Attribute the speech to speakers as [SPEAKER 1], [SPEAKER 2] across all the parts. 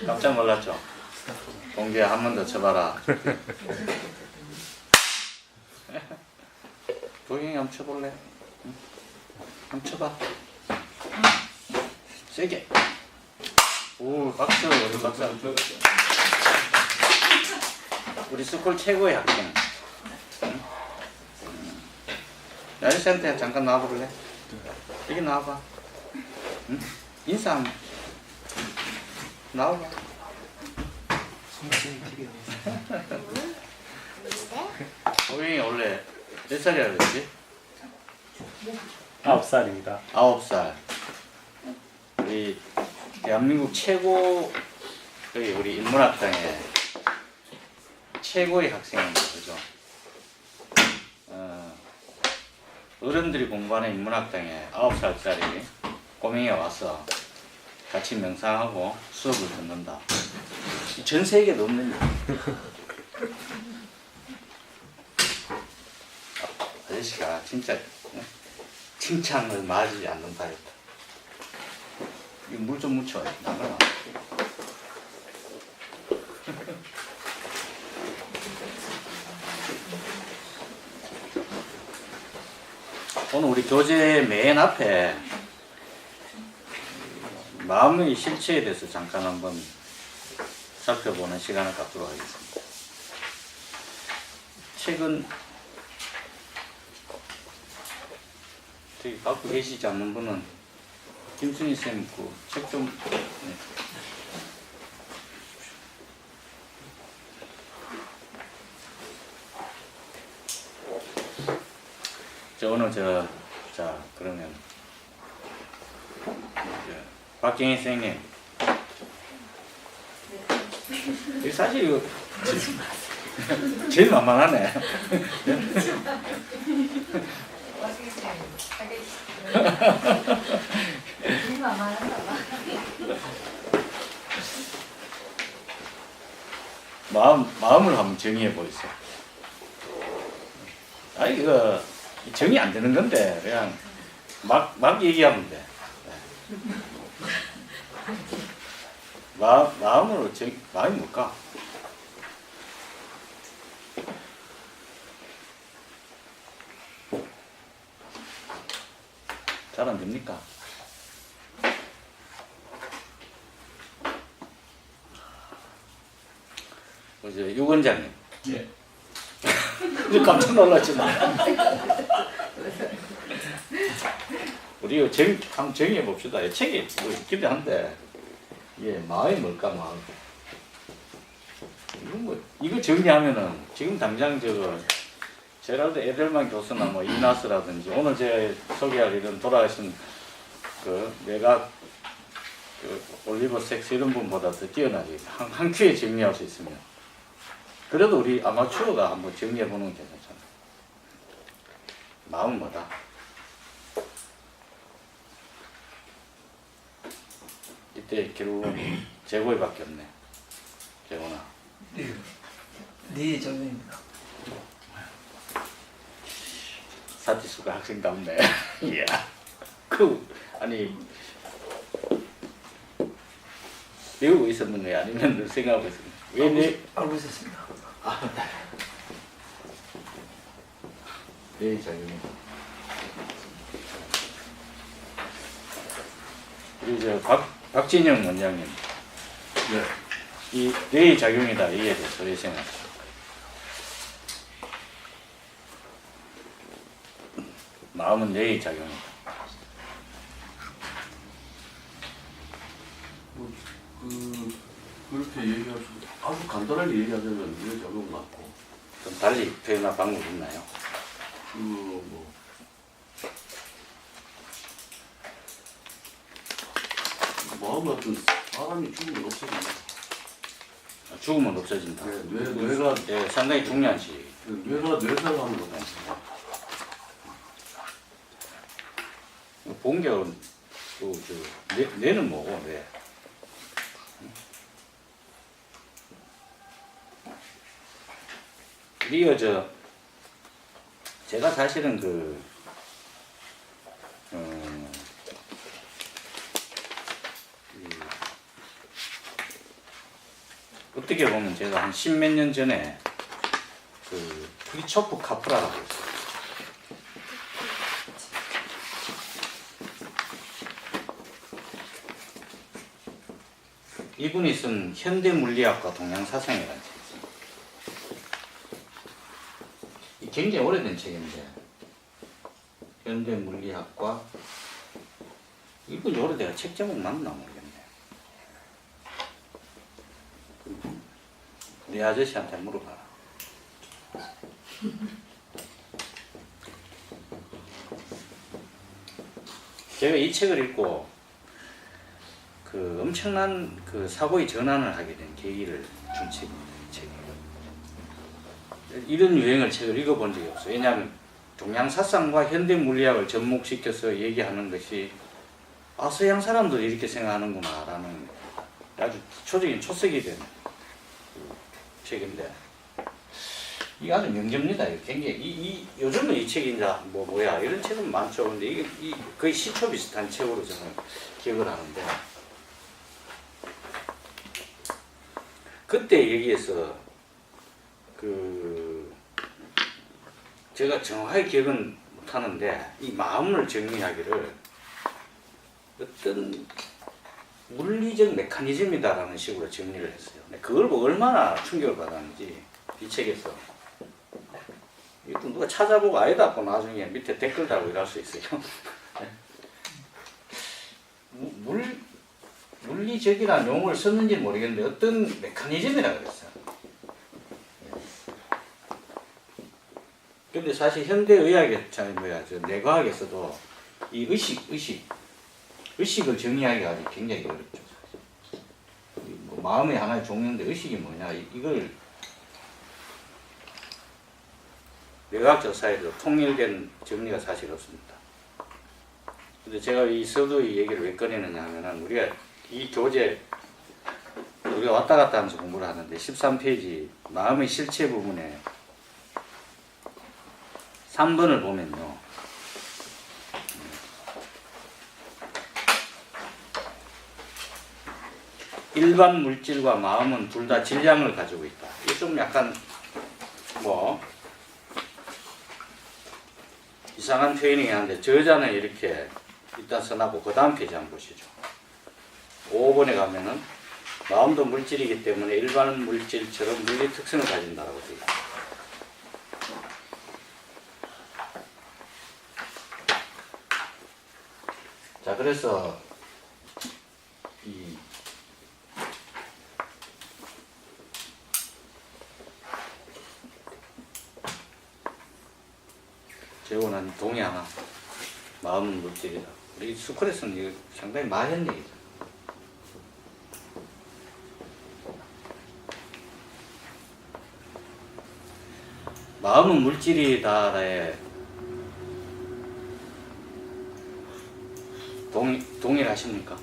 [SPEAKER 1] 깜짝 놀랐죠? 동기야 한 번 더 쳐봐라. 도영이 한번 쳐볼래? 응? 한번 쳐봐. 세게. 오, 박수. 우리 박수. 우리 스쿨 최고의 학생. 응? 아저씨한테 잠깐 나와볼래? 여기 나와봐. 응? 인사 한번. 나와봐. 도영이 원래 몇 살이라 그랬지?
[SPEAKER 2] 9살입니다.
[SPEAKER 1] 9살. 우리 대한민국 최고 우리 인문학당의 최고의 학생입니다. 그죠? 어른들이 공부하는 인문학당에 9살짜리 꼬맹이가 와서 같이 명상하고 수업을 듣는다. 전 세계에도 없는 일. 아저씨가 진짜 칭찬을 맞지 않는 타입이다. 이거 물 좀 묻혀. 나가라. 오늘 우리 교재 맨 앞에 마음의 실체에 대해서 잠깐 한번 살펴보는 시간을 갖도록 하겠습니다. 책은 저기 갖고 계시지 않는 분은 김순희 쌤 그 책 좀 오늘 자 그러면 박경희 선생님 이 사실 이거 제일 만만하네. 마음을 한번 정의해 보이세요. 아 이거 정의 안 되는 건데 그냥 막 얘기하면 돼. 마음으로 마음이 뭘까? 잘 안 됩니까? 이제 유 원장님.
[SPEAKER 2] 예.
[SPEAKER 1] 깜짝 놀랐지만 우리 한번 정의해 봅시다. 책이 뭐 있기도 한데 마음이 뭘까 마음. 이거 정리하면은 지금 당장 제라드 에델만 교수나 뭐 이나스라든지 오늘 제가 소개할 이런 돌아가신 그 내가 올리버 섹스 이런 분보다 더 뛰어나지 한 큐에 정리할 수 있으면 그래도 우리 아마추어가 한번 정리해 보는 게 괜찮잖아. 마음은 뭐다? 이때 결국은 재고이밖에 없네. 재고나.
[SPEAKER 3] 네 정입니다.
[SPEAKER 1] 사티수가 학생답네. 이야. 아니 배우고 있었는 거야? 아니면 생각하고 있었는 거야? 왜
[SPEAKER 3] 알고 있었습니다.
[SPEAKER 1] 네, 작용이. 우리 박진영 원장님.
[SPEAKER 2] 네.
[SPEAKER 1] 이 뇌의 작용이다 이에 대해서 왜 생각하세요? 마음은 뇌의 작용이다.
[SPEAKER 4] 그렇게 얘기할 수 아주 간단하게 얘기하자면 뇌 작용 맞고
[SPEAKER 1] 좀 달리 표현할 방법이 있나요?
[SPEAKER 4] 뭐 마음 같은 사람이 죽으면 없어진다.
[SPEAKER 1] 죽으면 없어진다.
[SPEAKER 4] 네, 뇌가
[SPEAKER 1] 상당히 중요한 시.
[SPEAKER 4] 뇌가 뇌사하는 거다.
[SPEAKER 1] 본격은 뇌는 뭐고 뇌? 우리가 제가 사실은 어떻게 보면 제가 한 10몇 년 전에 그 크리초프 카프라라고 있어요. 이분이 쓴 현대물리학과 동양사상이라는 책이 있어요. 이 굉장히 오래된 책인데 현대물리학과 이분이 오래돼가 책 제목 맞나 모르겠네. 내 아저씨한테 물어봐라. 제가 이 책을 읽고 그 엄청난 그 사고의 전환을 하게 된 계기를 준 책입니다. 이 책이. 이런 유행을 책을 읽어본 적이 없어요. 왜냐하면 동양사상과 현대물리학을 접목시켜서 얘기하는 것이 아 서양 사람들이 이렇게 생각하는구나 라는 아주 기초적인 초석이 된 책인데 이게 아주 명저입니다. 굉장히 요즘은 이 책이 이제 뭐야 이런 책은 많죠. 근데 이게 거의 시초 비슷한 책으로 저는 기억을 하는데 그때 얘기해서 그 제가 정확하게 기억은 못하는데 이 마음을 정리하기를 어떤 물리적 메커니즘이다라는 식으로 정리를 했어요. 그걸 보고 얼마나 충격을 받았는지 이 책에서 이거 누가 찾아보고 아니다 하고 나중에 밑에 댓글 달고 이럴 수 있어요. 물리적이라는 용어를 썼는지 모르겠는데 어떤 메커니즘이라 그랬어요. 근데 사실 현대의학의 뇌과학에서도 이 의식을 정의하기가 아주 굉장히 어렵죠. 사실. 뭐 마음의 하나의 종류인데 의식이 뭐냐 이걸 뇌과학적 사이로 통일된 정리가 사실 없습니다. 근데 제가 이 서두의 얘기를 왜 꺼내느냐 하면은 우리가 이 교재 우리가 왔다 갔다 하면서 공부를 하는데 13페이지 마음의 실체 부분에 3번을 보면요. 일반 물질과 마음은 둘 다 질량을 가지고 있다. 이게 좀 약간 뭐 이상한 표현이긴 한데 저자는 이렇게 일단 써놨고 그 다음 페이지 한번 보시죠. 5번에 가면은 마음도 물질이기 때문에 일반 물질처럼 물리 특성을 가진다라고 되어 있습니다. 자, 그래서 이 재원한 동의 하나 마음은 물질이다. 우리 스쿨에서는 이거 상당히 많이 한 얘기죠. 마음은 물질이다에 동의를 하십니까?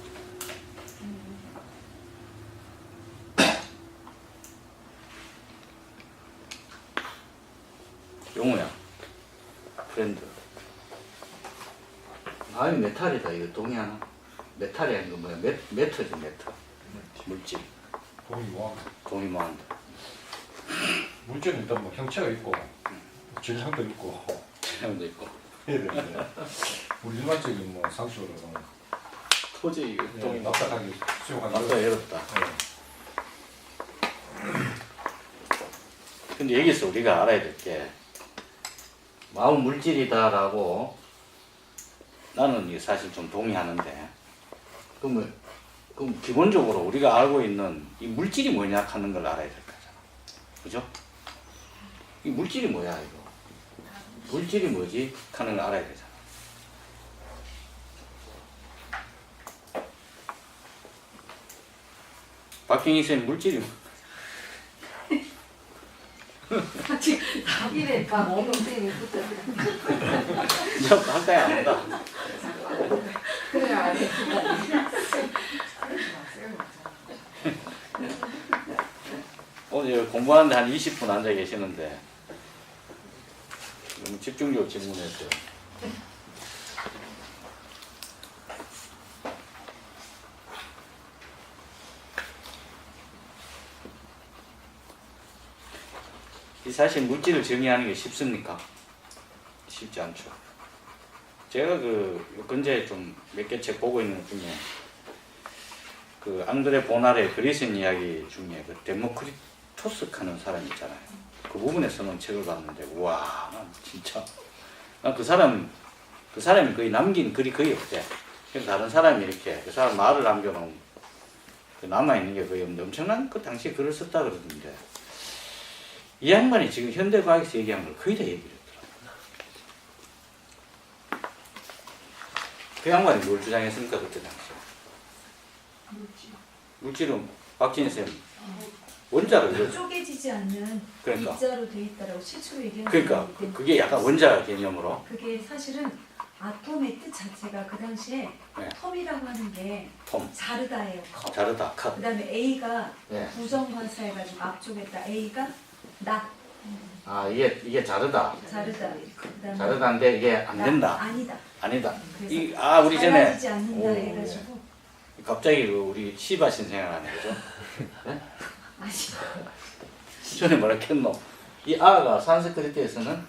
[SPEAKER 1] 용우야, 프렌드. 마음이 메탈이다. 이거 동의하나? 메탈이 아니고 뭐야? 메터지, 메터. 물질.
[SPEAKER 2] 동이 뭐
[SPEAKER 1] 동의 뭐 한다.
[SPEAKER 2] 물질은 일단 뭐 형체가 있고 질량도 있고
[SPEAKER 1] 형도 있고.
[SPEAKER 2] 해야 되는데 우리 일반적인 뭐 상식으로는
[SPEAKER 1] 토지 동의
[SPEAKER 2] 납작하게 수용하기
[SPEAKER 1] 맞다 어렵다.
[SPEAKER 2] 네.
[SPEAKER 1] 근데 여기서 우리가 알아야 될 게 마음 물질이다라고 나는 이게 사실 좀 동의하는데 그럼 기본적으로 우리가 알고 있는 이 물질이 뭐냐 하는 걸 알아야 될 거잖아. 그죠? 이 물질이 뭐야 이거? 물질이 뭐지? 하는 걸 알아야 되잖아. 박경희 선생님 물질이 뭐?
[SPEAKER 5] 지금 답이래 다 먹는 쌤이 붙어.
[SPEAKER 1] 이제 가까이 안 온다.
[SPEAKER 5] 그래 안 해.
[SPEAKER 1] 오늘 공부하는데 한 20분 앉아 계시는데 너무 집중적으로 질문했어요. 이 사실 물질을 정의하는 게 쉽습니까? 쉽지 않죠. 제가 그 근처에 좀 몇 개 책 보고 있는 것 중에 그 앙드레 보나르의 그리스인 이야기 중에 그 데모크리토스 하는 사람 있잖아요. 그 부분에 쓰는 책을 봤는데 와 진짜 난 그 사람이 거의 남긴 글이 거의 없대. 그래서 다른 사람이 이렇게 그 사람 말을 남겨놓은 그 남아있는 게 거의 없는데 엄청난 그 당시에 글을 썼다 그러던데 이 양반이 지금 현대과학에서 얘기한 걸 거의 다 얘기를 했더라고요. 그 양반이 뭘 주장했습니까 그때 당시에? 물질은 박진희 쌤 원자를 이루어져.
[SPEAKER 6] 쪼개지지 않는
[SPEAKER 1] 그러니까.
[SPEAKER 6] 입자로 돼 있다라고 실제로 얘기하는
[SPEAKER 1] 그러니까
[SPEAKER 6] 거기 때문에
[SPEAKER 1] 그게 약간 원자 개념으로
[SPEAKER 6] 그게 사실은 아톰의 뜻 자체가 그 당시에
[SPEAKER 1] 네.
[SPEAKER 6] 텀이라고 하는 게
[SPEAKER 1] 톰
[SPEAKER 6] 자르다예요. 컵.
[SPEAKER 1] 자르다 컷.
[SPEAKER 6] 그다음에 A가
[SPEAKER 1] 네.
[SPEAKER 6] 부정관사해가지고 앞쪽에다 A가 낙
[SPEAKER 1] 아 이게 자르다.
[SPEAKER 6] 자르다. 그다음에
[SPEAKER 1] 자르다인데 이게 안 된다.
[SPEAKER 6] 아니다.
[SPEAKER 1] 아니다.
[SPEAKER 6] 그래서
[SPEAKER 1] 우리 전에
[SPEAKER 6] 잘라지지 않는다
[SPEAKER 1] 오,
[SPEAKER 6] 해가지고
[SPEAKER 1] 갑자기 그 우리 시바신 생각나네 그죠?
[SPEAKER 6] 아니
[SPEAKER 1] 전에 뭐라 했노? 이 아가 산스크리트에서는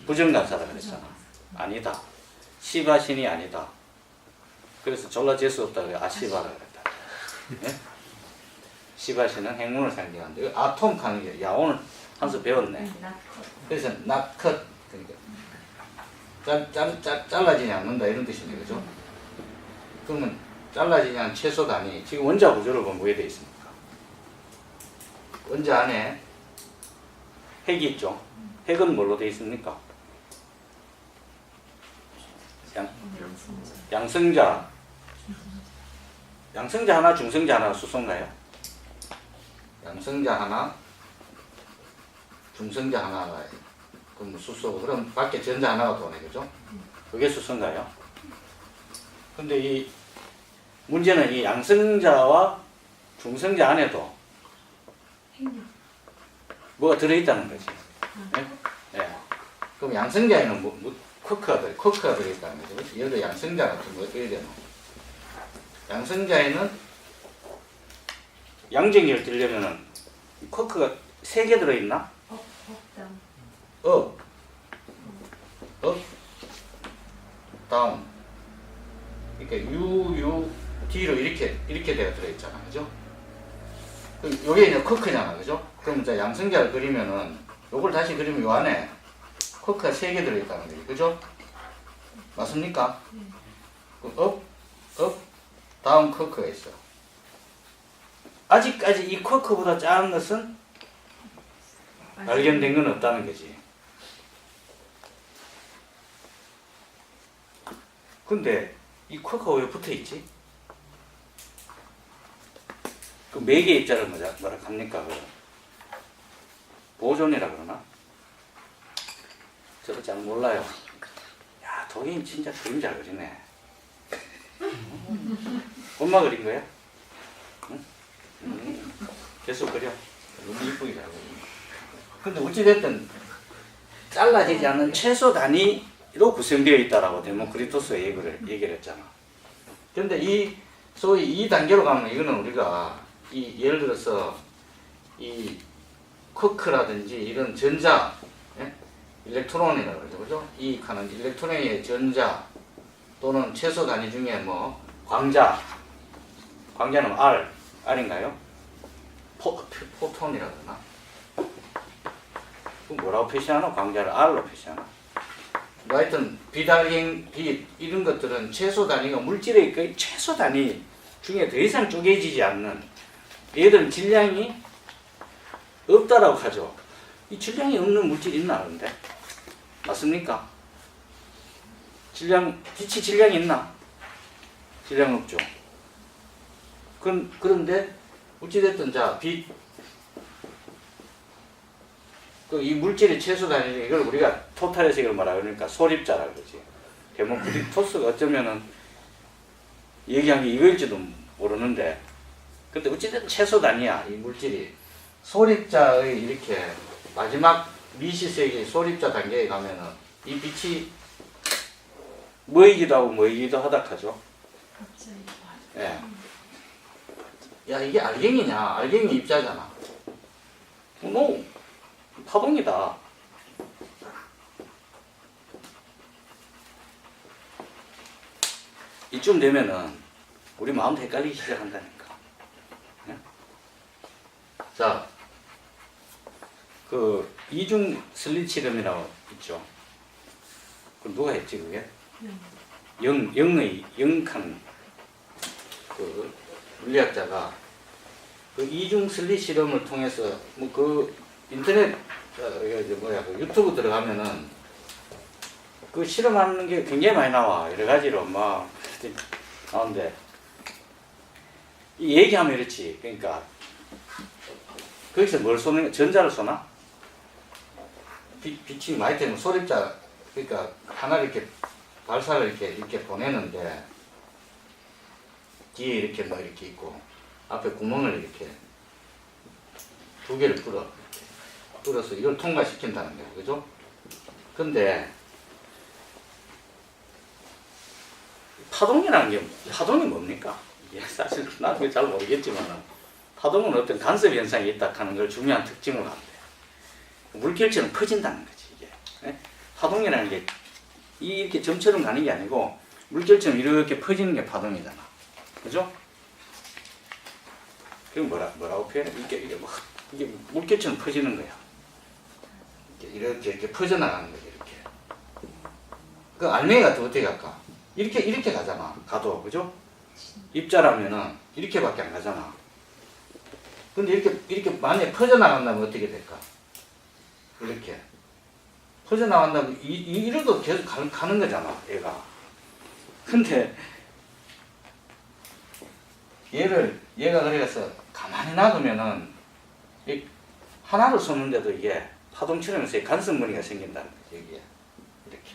[SPEAKER 1] 부정관사라 그랬잖아. 아니다. 시바신이 아니다. 그래서 졸라 재수 없다 그래 아시바라 그랬다. 네? 시바신은 행운을 상징하는데 아톰 하는 게 야 오늘 한수 배웠네.
[SPEAKER 6] 낙
[SPEAKER 1] 그래서 낙컷 그러니까 잘라지지 않는다 이런 뜻이네 그죠? 그러면 잘라지지 않은 최소 단위 지금 원자 구조를 보면 뭐에 돼 있습니까? 원자 안에 핵이 있죠. 핵은 뭘로 돼 있습니까? 양성자 하나, 중성자 하나, 수소인가요? 양성자 하나, 중성자 하나가 그럼 수소고 그럼 밖에 전자 하나가 도네 그죠? 그게 수소인가요? 근데 이 문제는 이 양성자와 중성자 안에도
[SPEAKER 6] 핵력
[SPEAKER 1] 뭐가 들어있다는 거지. 네? 네. 그럼 양성자에는 쿼크가 들어있다는 거죠. 그렇지? 예를 들어 양성자 같은 거 어떻게 되노? 양성자에는 양전기를 뜨려면은 쿼크가 3개 들어있나?
[SPEAKER 6] 업당
[SPEAKER 1] 업, 다운. 그러니까 D로 이렇게 되어 들어있잖아, 그죠? 요게 이제 쿼크잖아, 그죠? 그럼 이제 양성자를 그리면은 요걸 다시 그리면 요 안에 쿼크가 3개 들어있다는 거죠, 그죠? 맞습니까? 업, 다운 쿼크가 있어. 아직까지 이 쿼크보다 작은 것은 발견된 건 없다는 거지. 근데 이 쿼크가 왜 붙어 있지? 그 매개 입자를 뭐라 합니까? 그 보존이라 그러나? 저도 잘 몰라요. 야, 도인 진짜 그림 잘 그리네. 엄마 그린 거야? 응? 계속 그려. 너무 이쁘게 잘 그리네. 근데 어찌됐든 잘라지지 않는 최소 단위로 구성되어 있다라고 데모크리토스가 얘기를 했잖아. 근데 소위 이 단계로 가면 이거는 우리가 예를 들어서 이 쿼크라든지 이런 전자, 예? 일렉트론이라고 그러죠, 그죠? 이 칸은 일렉트론의 전자 또는 최소 단위 중에 뭐 광자는 R인가요? 포톤이라고 그러나? 뭐라고 표시하나? 광자를 R로 표시하나? 뭐 하여튼 비달갱, 빛 이런 것들은 최소 단위가 물질의 거의 최소 단위 중에 더 이상 쪼개지지 않는 얘들은 질량이 없다라고 하죠. 이 질량이 없는 물질이 있나 근데? 맞습니까? 빛이 질량이 있나? 질량 없죠. 그런데 어찌됐든 자 빛 이 물질의 최소 단위 이걸 우리가 토탈에서 이걸 말하고 그러니까 소립자라 그러지. 데모크리토스가 어쩌면은 얘기한 게 이거일지도 모르는데 근데 어찌됐든 최소 단위야 이 물질이. 소립자의 이렇게 마지막 미시세기 소립자 단계에 가면은 이 빛이 뭐이기도 하고 뭐이기도 하다 하죠. 예. 야 이게 알갱이냐? 알갱이 입자잖아. 파동이다. 이쯤 되면은 우리 마음도 헷갈리기 시작한다니까. 예? 자, 그 이중 슬리치름이라고 있죠. 그 누가 했지 그게? 영의 영칸 그 물리학자가 그 이중 슬릿 실험을 통해서 뭐 그 인터넷 그 유튜브 들어가면은 그 실험하는 게 굉장히 많이 나와. 여러 가지로 막 나오는데 이 얘기하면 이렇지. 그러니까 거기서 뭘 쏘는 전자를 쏘나? 빛이 많이 되면 소립자 그러니까 하나를 이렇게 발사를 이렇게 보내는데 뒤에 이렇게 뭐 이렇게 있고 앞에 구멍을 이렇게 두 개를 뚫어서 이걸 통과시킨다는 거예요. 그죠? 근데 파동이라는 게 파동이 뭡니까? 이게 사실 나도 잘 모르겠지만 파동은 어떤 간섭 현상이 있다 하는 걸 중요한 특징을 갖는데 물결처럼 퍼진다는 거지 이게. 네? 파동이라는 게 이렇게 점처럼 가는 게 아니고 물결처럼 이렇게 퍼지는 게 파동이잖아. 그죠? 그럼 뭐라고 표현해? 이게 물결처럼 퍼지는 거야. 이렇게 퍼져나가는 거지, 이렇게. 그 알맹이가 어떻게 갈까? 이렇게 가잖아. 가도, 그죠? 입자라면은 이렇게밖에 안 가잖아. 근데 이렇게 만약에 퍼져나간다면 어떻게 될까? 이렇게. 퍼져나간다면 이래도 계속 가는 거잖아, 얘가. 근데 얘가 그래서 가만히 놔두면은 하나로 쏘는데도 이게 파동처럼 해서 간섭 무늬가 생긴다는 거지, 여기에. 이렇게.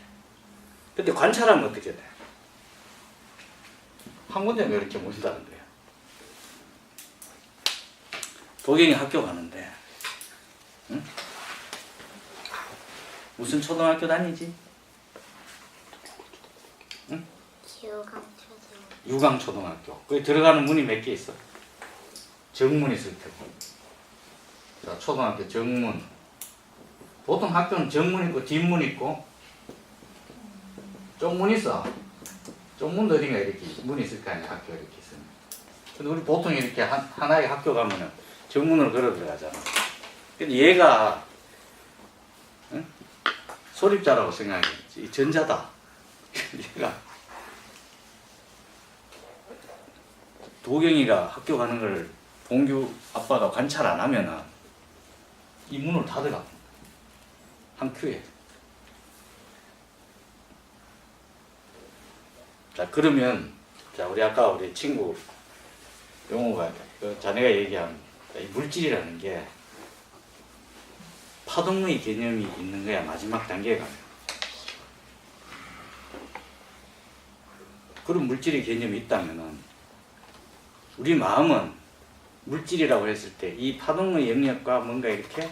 [SPEAKER 1] 근데 관찰하면 어떻게 돼? 한 군데면 이렇게 모인다는 거야. 도경이 학교 가는데, 응? 무슨 초등학교 다니지? 응? 유강초등학교. 거기 들어가는 문이 몇 개 있어? 정문 있을 테고. 자, 초등학교 정문. 보통 학교는 정문 있고 뒷문 있고 쪽문 있어. 쪽문도 어딘가 이렇게 문이 있을 거 아니야, 학교 이렇게 있으면. 근데 우리 보통 이렇게 하나의 학교 가면은 정문으로 걸어 들어가잖아. 근데 얘가 응? 소립자라고 생각해. 이 전자다. 얘가 도경이가 학교 가는 걸 봉규 아빠가 관찰 안 하면은 이 문을 닫아가. 한 큐에. 자, 그러면, 자, 우리 친구, 용호가, 자네가 얘기한 이 물질이라는 게 파동의 개념이 있는 거야, 마지막 단계에 가면. 그런 물질의 개념이 있다면은, 우리 마음은 물질이라고 했을 때 이 파동의 영역과 뭔가 이렇게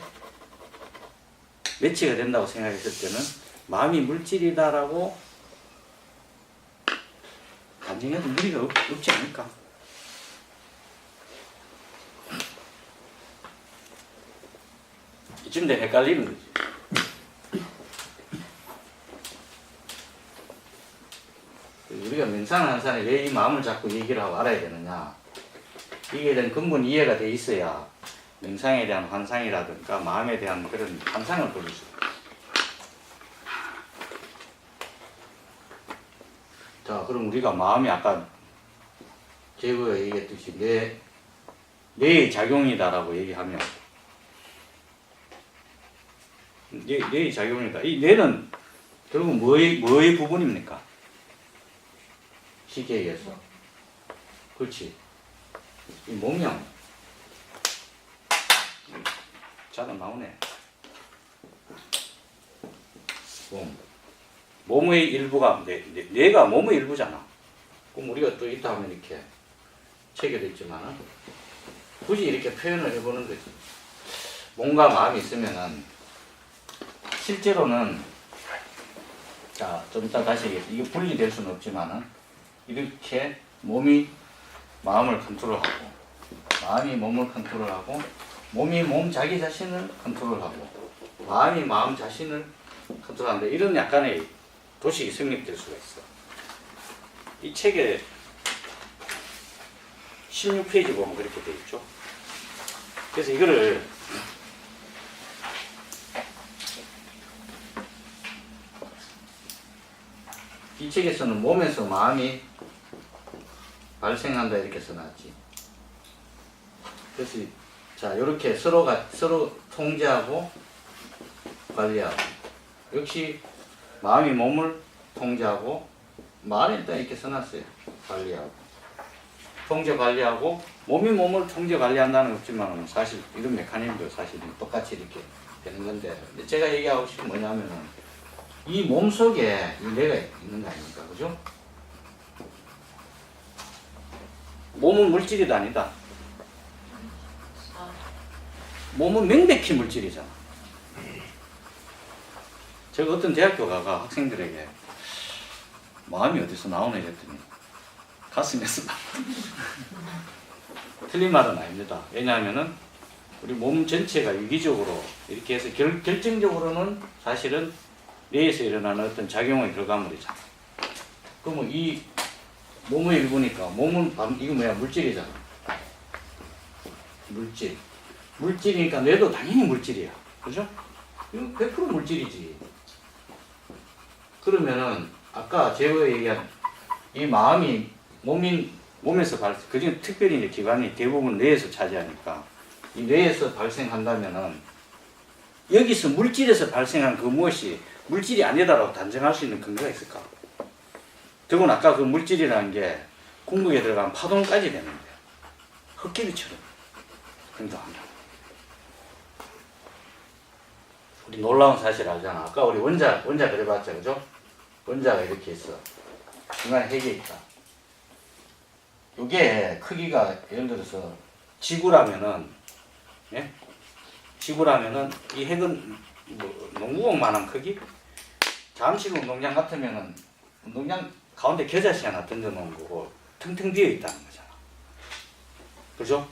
[SPEAKER 1] 매치가 된다고 생각했을 때는 마음이 물질이다라고 단정해도 무리가 없지 않을까? 이쯤 되면 헷갈리는 거지. 우리가 명상하는 사람이 왜 이 마음을 자꾸 얘기를 하고 알아야 되느냐? 이게 대한 근본 이해가 돼 있어야 명상에 대한 환상이라든가 마음에 대한 그런 환상을 보일 수 있어요. 자, 그럼 우리가 마음이 아까 제가 얘기했듯이 뇌의 작용이다라고 얘기하면 뇌의 작용이다. 이 뇌는 결국 뭐의 부분입니까? 쉽게 얘기해서. 그렇지. 이 몸이야. 자는 나오네. 몸의 일부가 뇌가 몸의 일부잖아. 그럼 우리가 또 있다 하면 이렇게 체결했지만 굳이 이렇게 표현을 해보는 거지. 몸과 마음이 있으면은 실제로는 자, 좀 이따 다시 얘기해. 이게 분리될 수는 없지만은 이렇게 몸이 마음을 컨트롤하고 마음이 몸을 컨트롤하고 몸이 자기 자신을 컨트롤하고 마음이 마음 자신을 컨트롤한다. 이런 약간의 도식이 성립될 수가 있어. 이 책에 16페이지 보면 그렇게 돼 있죠. 그래서 이거를 이 책에서는 몸에서 마음이 발생한다 이렇게 써놨지. 그래서 자 이렇게 서로 통제하고 관리하고, 역시 마음이 몸을 통제하고, 말에 일단 이렇게 써놨어요. 관리하고 통제 관리하고, 몸이 몸을 통제 관리한다는 건 없지만 사실 이런 메커니즘도 사실 똑같이 이렇게 되는 건데, 제가 얘기하고 싶은 뭐냐면은 이 몸 속에 이 뇌가 있는 거 아닙니까? 그죠? 몸은 물질이 아니다. 몸은 명백히 물질이잖아. 제가 어떤 대학교 가가 학생들에게 마음이 어디서 나오냐 했더니 가슴에서 나와. 틀린 말은 아닙니다. 왜냐하면은 우리 몸 전체가 유기적으로 이렇게 해서 결정적으로는 사실은 뇌에서 일어나는 어떤 작용의 결과물이잖아. 그러면 이 몸의 일부니까 몸은 이거 뭐야? 물질이잖아. 물질이니까 뇌도 당연히 물질이야. 그죠? 이거 100% 물질이지. 그러면은 아까 제가 얘기한 이 마음이 몸에서 그중에 특별히 이제 기관이 대부분 뇌에서 차지하니까 이 뇌에서 발생한다면은 여기서 물질에서 발생한 그 무엇이 물질이 아니다라고 단정할 수 있는 근거가 있을까? 더군 아까 그 물질이라는 게 궁극에 들어가면 파동까지 되는데 헛개비처럼 행동한다. 우리 놀라운 사실 알잖아. 아까 우리 원자 그려봤자, 그죠? 원자가 이렇게 있어. 중간에 핵이 있다. 요게 크기가 예를 들어서 지구라면은, 예? 지구라면은 이 핵은 뭐 농구공만한 크기? 잠실 운동장 같으면은 운동장 가운데 겨자씨 하나 던져놓은 거고 텅텅 비어 있다는 거잖아. 그죠?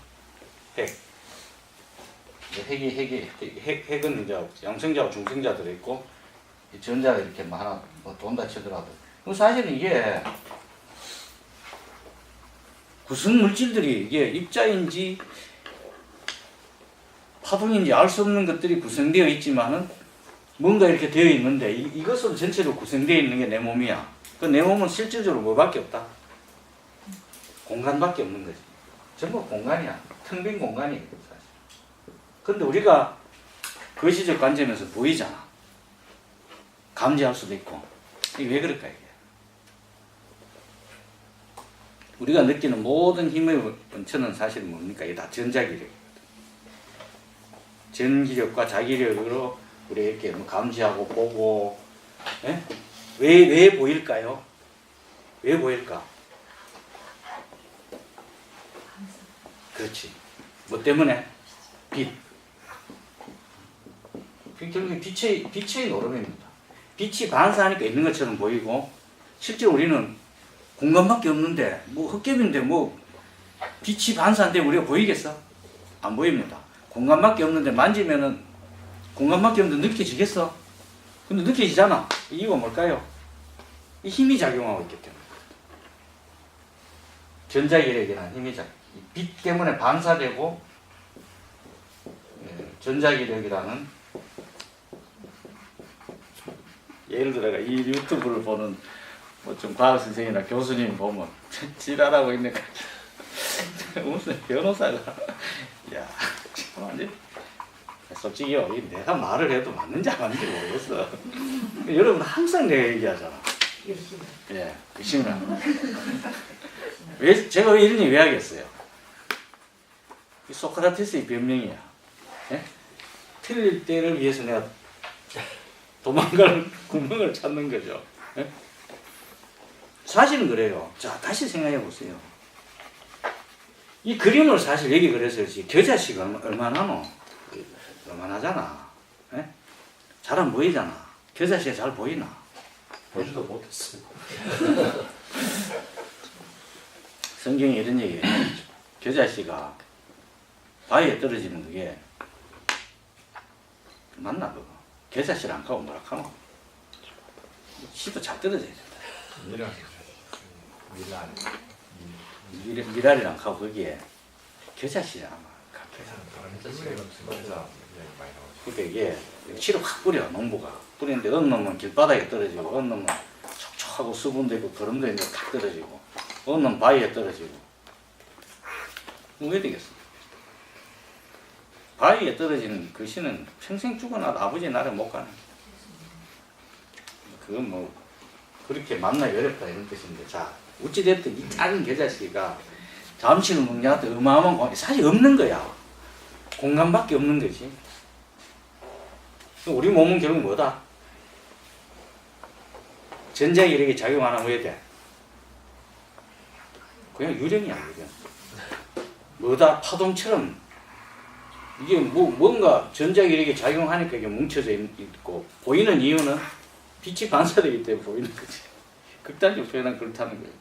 [SPEAKER 1] 핵은 이제 양성자와 중성자 들어있고 전자가 이렇게 뭐 하나 뭐 돈다 치더라도, 사실은 이게 구성 물질들이 이게 입자인지 파동인지 알 수 없는 것들이 구성되어 있지만은 뭔가 이렇게 되어 있는데 이것으로 전체로 구성되어 있는 게 내 몸이야. 그 내 몸은 실질적으로 뭐밖에 없다? 공간밖에 없는 거지. 전부 공간이야. 텅 빈 공간이에요, 사실. 근데 우리가 거시적 관점에서 보이잖아. 감지할 수도 있고. 이게 왜 그럴까, 이게? 우리가 느끼는 모든 힘의 원천은 사실 뭡니까? 이게 다 전자기력이거든. 전기력과 자기력으로 우리 이렇게 뭐 감지하고 보고, 예? 왜 보일까요? 왜 보일까? 그렇지. 뭐 때문에? 빛. 결국 빛의 노름입니다. 빛이 반사하니까 있는 것처럼 보이고, 실제 우리는 공간밖에 없는데, 뭐 헛개비인데 뭐 빛이 반사한데 우리가 보이겠어? 안 보입니다. 공간밖에 없는데 만지면은 공간밖에 없는데 느껴지겠어? 근데 느껴지잖아. 이유가 뭘까요? 이 힘이 작용하고 있기 때문에. 전자기력이라는 힘이 빛 때문에 반사되고, 전자기력이라는, 예를 들어가 이 유튜브를 보는 뭐 좀 과학 선생이나 교수님 보면 지랄하고 있는 거 무슨 변호사가 야 참 완전 솔직히요, 내가 말을 해도 맞는지 안 맞는지 모르겠어. 여러분 항상 내가 얘기하잖아. 예, 의심을. 왜 제가 이런 얘기 왜 하겠어요? 이 소크라테스의 변명이야. 예? 틀릴 때를 위해서 내가 도망갈 구멍을 찾는 거죠. 예? 사실은 그래요. 자, 다시 생각해 보세요. 이 그림을 사실 여기 그려서지 겨자씨가 얼마나노? 얼마나잖아. 예? 잘 안 보이잖아. 겨자씨가 잘 보이나?
[SPEAKER 2] 보지도 못했어요.
[SPEAKER 1] 성경에 이런 얘기해요. 겨자씨가 바위에 떨어지는 그게 맞나 그거? 계좌실 안 가고 뭐라 하노? 시도 잘 떨어져야 된다.
[SPEAKER 2] 미랄. 미랄.
[SPEAKER 1] 미랄이랑 가고 거기에 계좌실 아마 갚혀야
[SPEAKER 2] 다른 자식이랑 생각해서 많이 나오죠.
[SPEAKER 1] 그러니까 이게 실을 확 뿌려 농부가 뿌리는데 어느 놈은 길바닥에 떨어지고 어느 놈은 촉촉하고 수분도 있고 거름도 있는데 탁 떨어지고 어느 놈은 바위에 떨어지고 왜 되겠어? 바위에 떨어지는 그 씨는 평생 죽어나도 아버지 나라 못 가는 그건 뭐 그렇게 만나기 어렵다 이런 뜻인데 자 어찌됐든 이 작은 계좌씨가 잠시는 먹냐한테 어마어마한 공간이 사실 없는 거야. 공간밖에 없는 거지. 우리 몸은 결국 뭐다? 전자기력이 작용 안 하면 왜 돼? 그냥 유령이야, 유령. 뭐다? 파동처럼. 이게 뭔가 전자기력이 작용하니까 이게 뭉쳐져 있고, 보이는 이유는 빛이 반사되기 때문에 보이는 거지. 극단적으로 표현하면 그렇다는 거예요.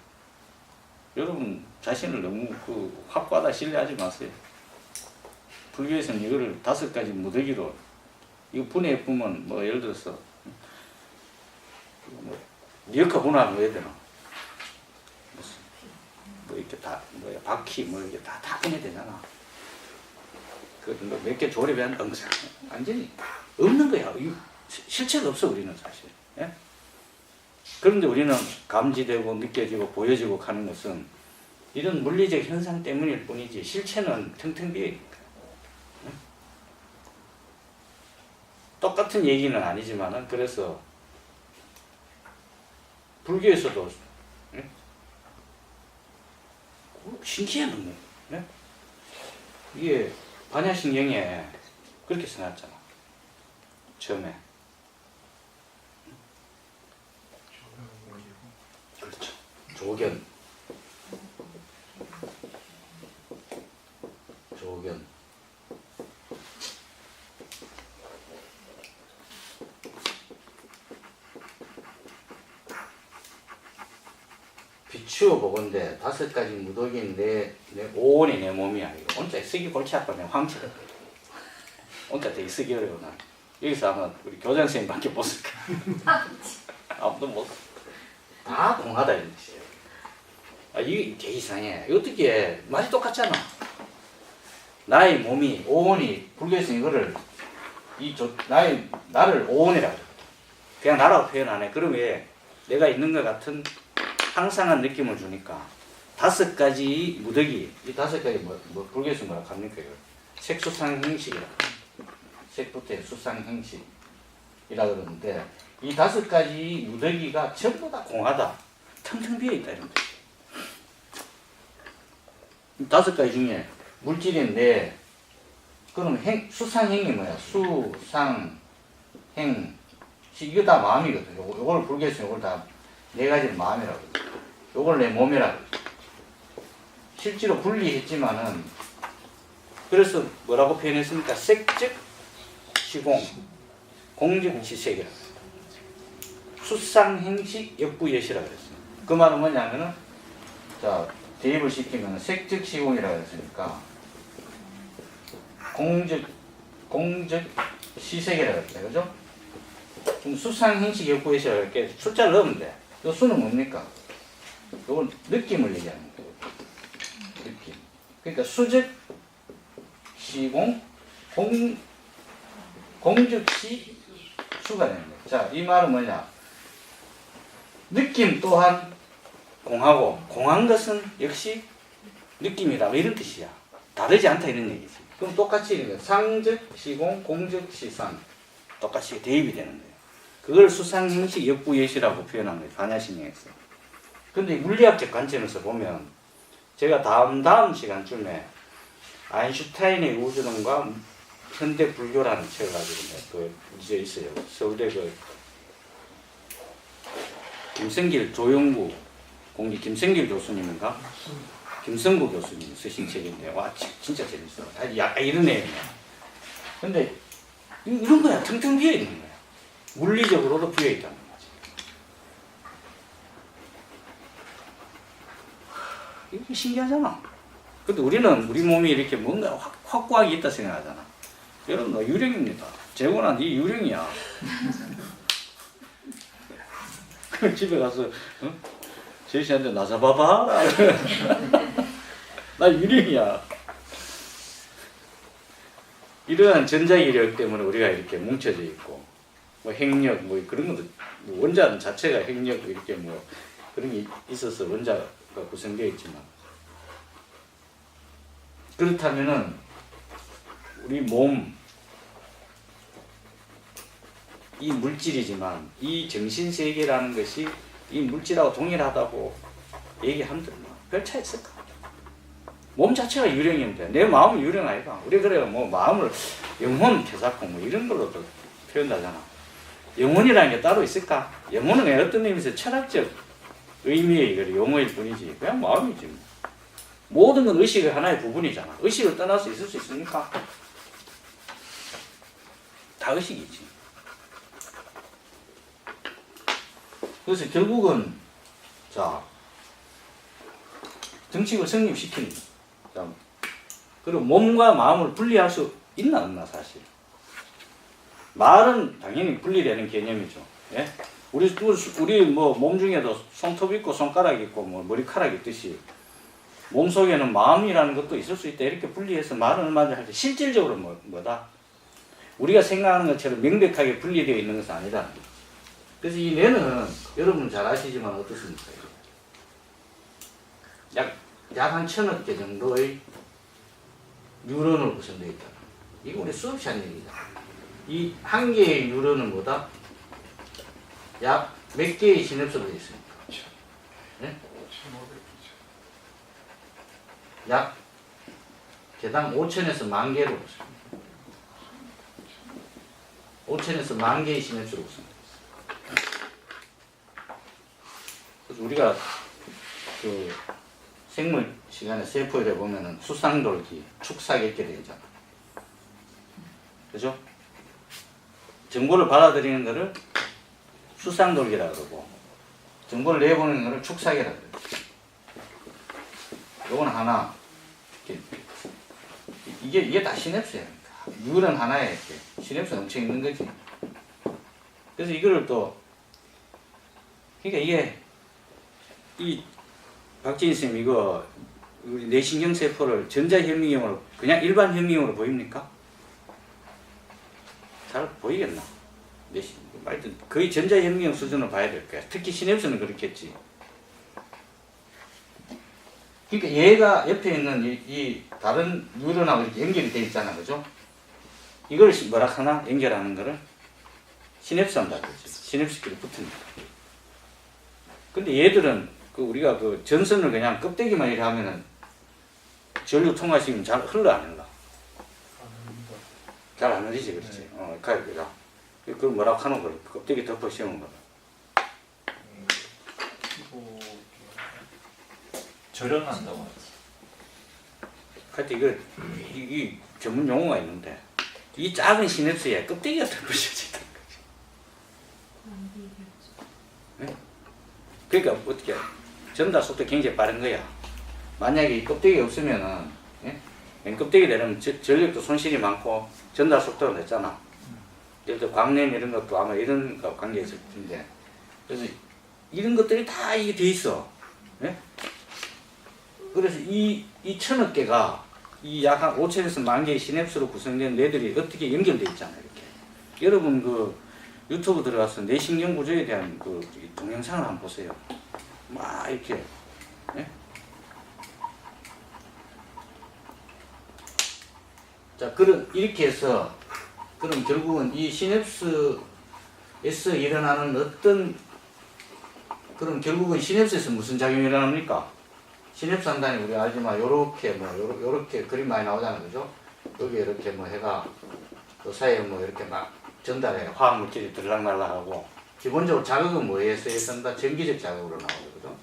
[SPEAKER 1] 여러분, 자신을 너무 확고하다 신뢰하지 마세요. 불교에서는 이거를 5가지 무더기로 이거 분해해 보면 뭐 예를 들어서 뭐 리어카 분해하면 왜 되나? 뭐 이렇게 다 뭐야 바퀴 뭐 이렇게 다 분해되잖아. 그 몇 개 조립해야 한다는 거잖아. 완전히 없는 거야. 실체가 없어 우리는 사실. 예? 그런데 우리는 감지되고 느껴지고 보여지고 하는 것은 이런 물리적 현상 때문일 뿐이지 실체는 텅텅 비어 있는 거야. 똑같은 얘기는 아니지만은 그래서 불교에서도 예? 신기한 놈이에요. 예? 이게 반야신경에 그렇게 써놨잖아. 처음에. 그렇죠. 조견. 조견. 비추어 보건대 5가지 무덕인 내 오온이 내 몸이야. 이거 혼자 쓰기 골치 아파 내 황치다. 혼자 되게 쓰기 어려워 난. 여기서 아마 우리 교장 선생님밖에 못 쓸 거야. 아무도 못 써. 다 공하다 이런 뜻이에요. 아 이게 되게 이상해. 어떻게 맛이 똑같잖아. 나의 몸이 오온이 불교에서 이거를 나를 오온이라고 그래. 그냥 나라고 표현 안 해. 그럼 왜 내가 있는 것 같은 항상한 느낌을 주니까 5가지 무덕이 이 5가지 뭐 불교에서 뭐라 합니까 이거 색수상행식이라 색부터 수상행식이라 그러는데 이 5가지 무덕이가 전부 다 공하다 텅텅 비어 있다 이런 거지. 5가지 중에 물질인데 그럼 수상행이 뭐야? 수상행 이거 다 마음이거든. 요걸 불교에서 요걸 다 4가지는 마음이라고 그러죠. 요걸 내 몸이라고 그러죠. 실제로 분리했지만은 그래서 뭐라고 표현했습니까? 색즉 시공 공즉 지색이라고 수상행식 역부여시라고 그랬어요. 그 말은 뭐냐면은 자 대입을 시키면 색즉 시공이라고 했으니까 공즉 시색이라고 했어요. 그죠? 그럼 수상행식 역부여시라고 이렇게 숫자를 넣으면 돼. 이 수는 뭡니까? 이건 느낌을 얘기하는 거예요. 느낌. 그러니까 수즉 시공 공즉 시 수가 되는 거예요. 자, 이 말은 뭐냐? 느낌 또한 공하고 공한 것은 역시 느낌이다. 뭐 이런 뜻이야. 다르지 않다 이런 얘기지. 그럼 똑같이 이런 거예요. 상즉 시공 공즉 시상 똑같이 대입이 되는 거예요. 그걸 수상행식 역부예시라고 표현한 거예요. 반야신경에서. 근데 물리학적 관점에서 보면 제가 다음 시간쯤에 아인슈타인의 우주론과 현대 불교라는 책을 가지고 그 이제 있어요. 서울대 그 김성길 조영구 공리 김성길 교수님인가 김성구 교수님 쓰신 책인데 와 진짜 재밌어. 이런 내용이야. 근데 이런 거야. 텅텅 비어 있는 거야. 물리적으로도 비어 있다는 거지. 이게 신기하잖아. 근데 우리는 우리 몸이 이렇게 뭔가 확고하게 있다 생각하잖아. 여러분, 유령입니다. 재곤아 네 유령이야. 그럼 집에 가서 제시한테 나 잡아봐. 나 유령이야. 이러한 전자기력 때문에 우리가 이렇게 뭉쳐져 있고 뭐 핵력 뭐 그런 것도 원자 자체가 핵력 이렇게 뭐 그런 게 있어서 원자가 구성되어 있지만 그렇다면은 우리 몸 이 물질이지만 이 정신세계라는 것이 이 물질하고 동일하다고 얘기하면 별 차이 있을까? 몸 자체가 유령인데 내 마음은 유령 아이가. 우리 그래요 뭐 마음을 영혼 퇴사코 뭐 이런 걸로도 표현하잖아. 영혼이라는 게 따로 있을까? 영혼은 그냥 어떤 의미에서 철학적 의미의 용어일 뿐이지 그냥 마음이지. 모든 건 의식의 하나의 부분이잖아. 의식을 떠나서 있을 수 있습니까? 다 의식이지. 그래서 결국은 자 정식을 성립시키는 자, 그리고 몸과 마음을 분리할 수 있나 없나 사실. 말은 당연히 분리되는 개념이죠. 예? 우리 뭐 몸 중에도 손톱 있고 손가락 있고 뭐 머리카락 있듯이 몸 속에는 마음이라는 것도 있을 수 있다. 이렇게 분리해서 말은 얼마든지 할 때 실질적으로 뭐다? 우리가 생각하는 것처럼 명백하게 분리되어 있는 것은 아니다. 그래서 이 뇌는 여러분 잘 아시지만 어떻습니까? 약 한 1000억 개 정도의 뉴런으로 구성되어 있다. 이거 우리 수없이 한 얘기다. 이 한 개의 뉴런은 뭐다? 약 몇 개의 시냅스로 되어 있습니까? 네? 약 개당 5천에서 10,000 개로 5천에서 10,000 개의 시냅스로 구성됩니다. 그래서 우리가 그 생물 시간에 세포에 보면은 수상돌기, 축삭 이렇게 되어 있잖아. 그죠? 정보를 받아들이는 것을 수상돌기라 그러고 정보를 내보내는 것을 축삭이라 그래요. 요건 하나. 이게 다 시냅스야. 뉴런 하나에 이렇게 시냅스 엄청 있는 거지. 그래서 이거를 또 그러니까 이게 이 박지인 쌤 이거 우리 뇌신경 세포를 전자현미경으로 그냥 일반 현미경으로 보입니까? 잘 보이겠나? 하여튼 거의 전자현미경 수준으로 봐야 될 거야. 특히 시냅스는 그렇겠지. 그러니까 얘가 옆에 있는 이 다른 뉴런하고 이렇게 연결이 돼 있잖아, 그죠? 이걸 뭐라 하나? 연결하는 거를 시냅스 한다 그러지. 시냅스끼리 붙습니다. 근데 얘들은 우리가 그 전선을 그냥 껍데기만 이렇게 하면은 전류 통과시키면 잘 흘러 안 흘러? 잘 안 흘리지, 그렇지? 가야 되죠. 그걸 뭐라고 하는 걸 껍데기 덮어 씌우는 거다.
[SPEAKER 7] 절연한다고 하지.
[SPEAKER 1] 하여튼 이 전문 용어가 있는데 이 작은 시냅스에 껍데기가 덮어 씌워진다는 거지. 네? 그러니까 어떻게 전달 속도 굉장히 빠른 거야. 만약에 이 껍데기가 없으면은 예? 맨 껍데기 되려면 전력도 손실이 많고 전달 속도가 늦잖아. 예를 들어 광램 이런 것도 아마 이런 거 관계가 있을 텐데 그래서 이런 것들이 다 이게 돼 있어. 예? 그래서 이 1000억 개가 이 약 한 5천에서 10,000개의 시냅스로 구성된 뇌들이 어떻게 연결돼 있잖아요. 이렇게. 여러분 그 유튜브 들어가서 뇌신경 구조에 대한 그 동영상을 한번 보세요. 막 이렇게. 예? 자, 이렇게 해서 그럼 결국은 이 시냅스에서 일어나는 어떤 그럼 결국은 시냅스에서 무슨 작용이 일어납니까? 시냅스 한다니 우리 알지만 요렇게 요렇게 그림 많이 나오잖아요, 그죠? 여기 이렇게 해가 그 사이에 이렇게 막 전달해 화학 물질이 들락날락하고 기본적으로 자극은 뭐에 의해서 한다? 전기적 자극으로 나오죠, 그죠?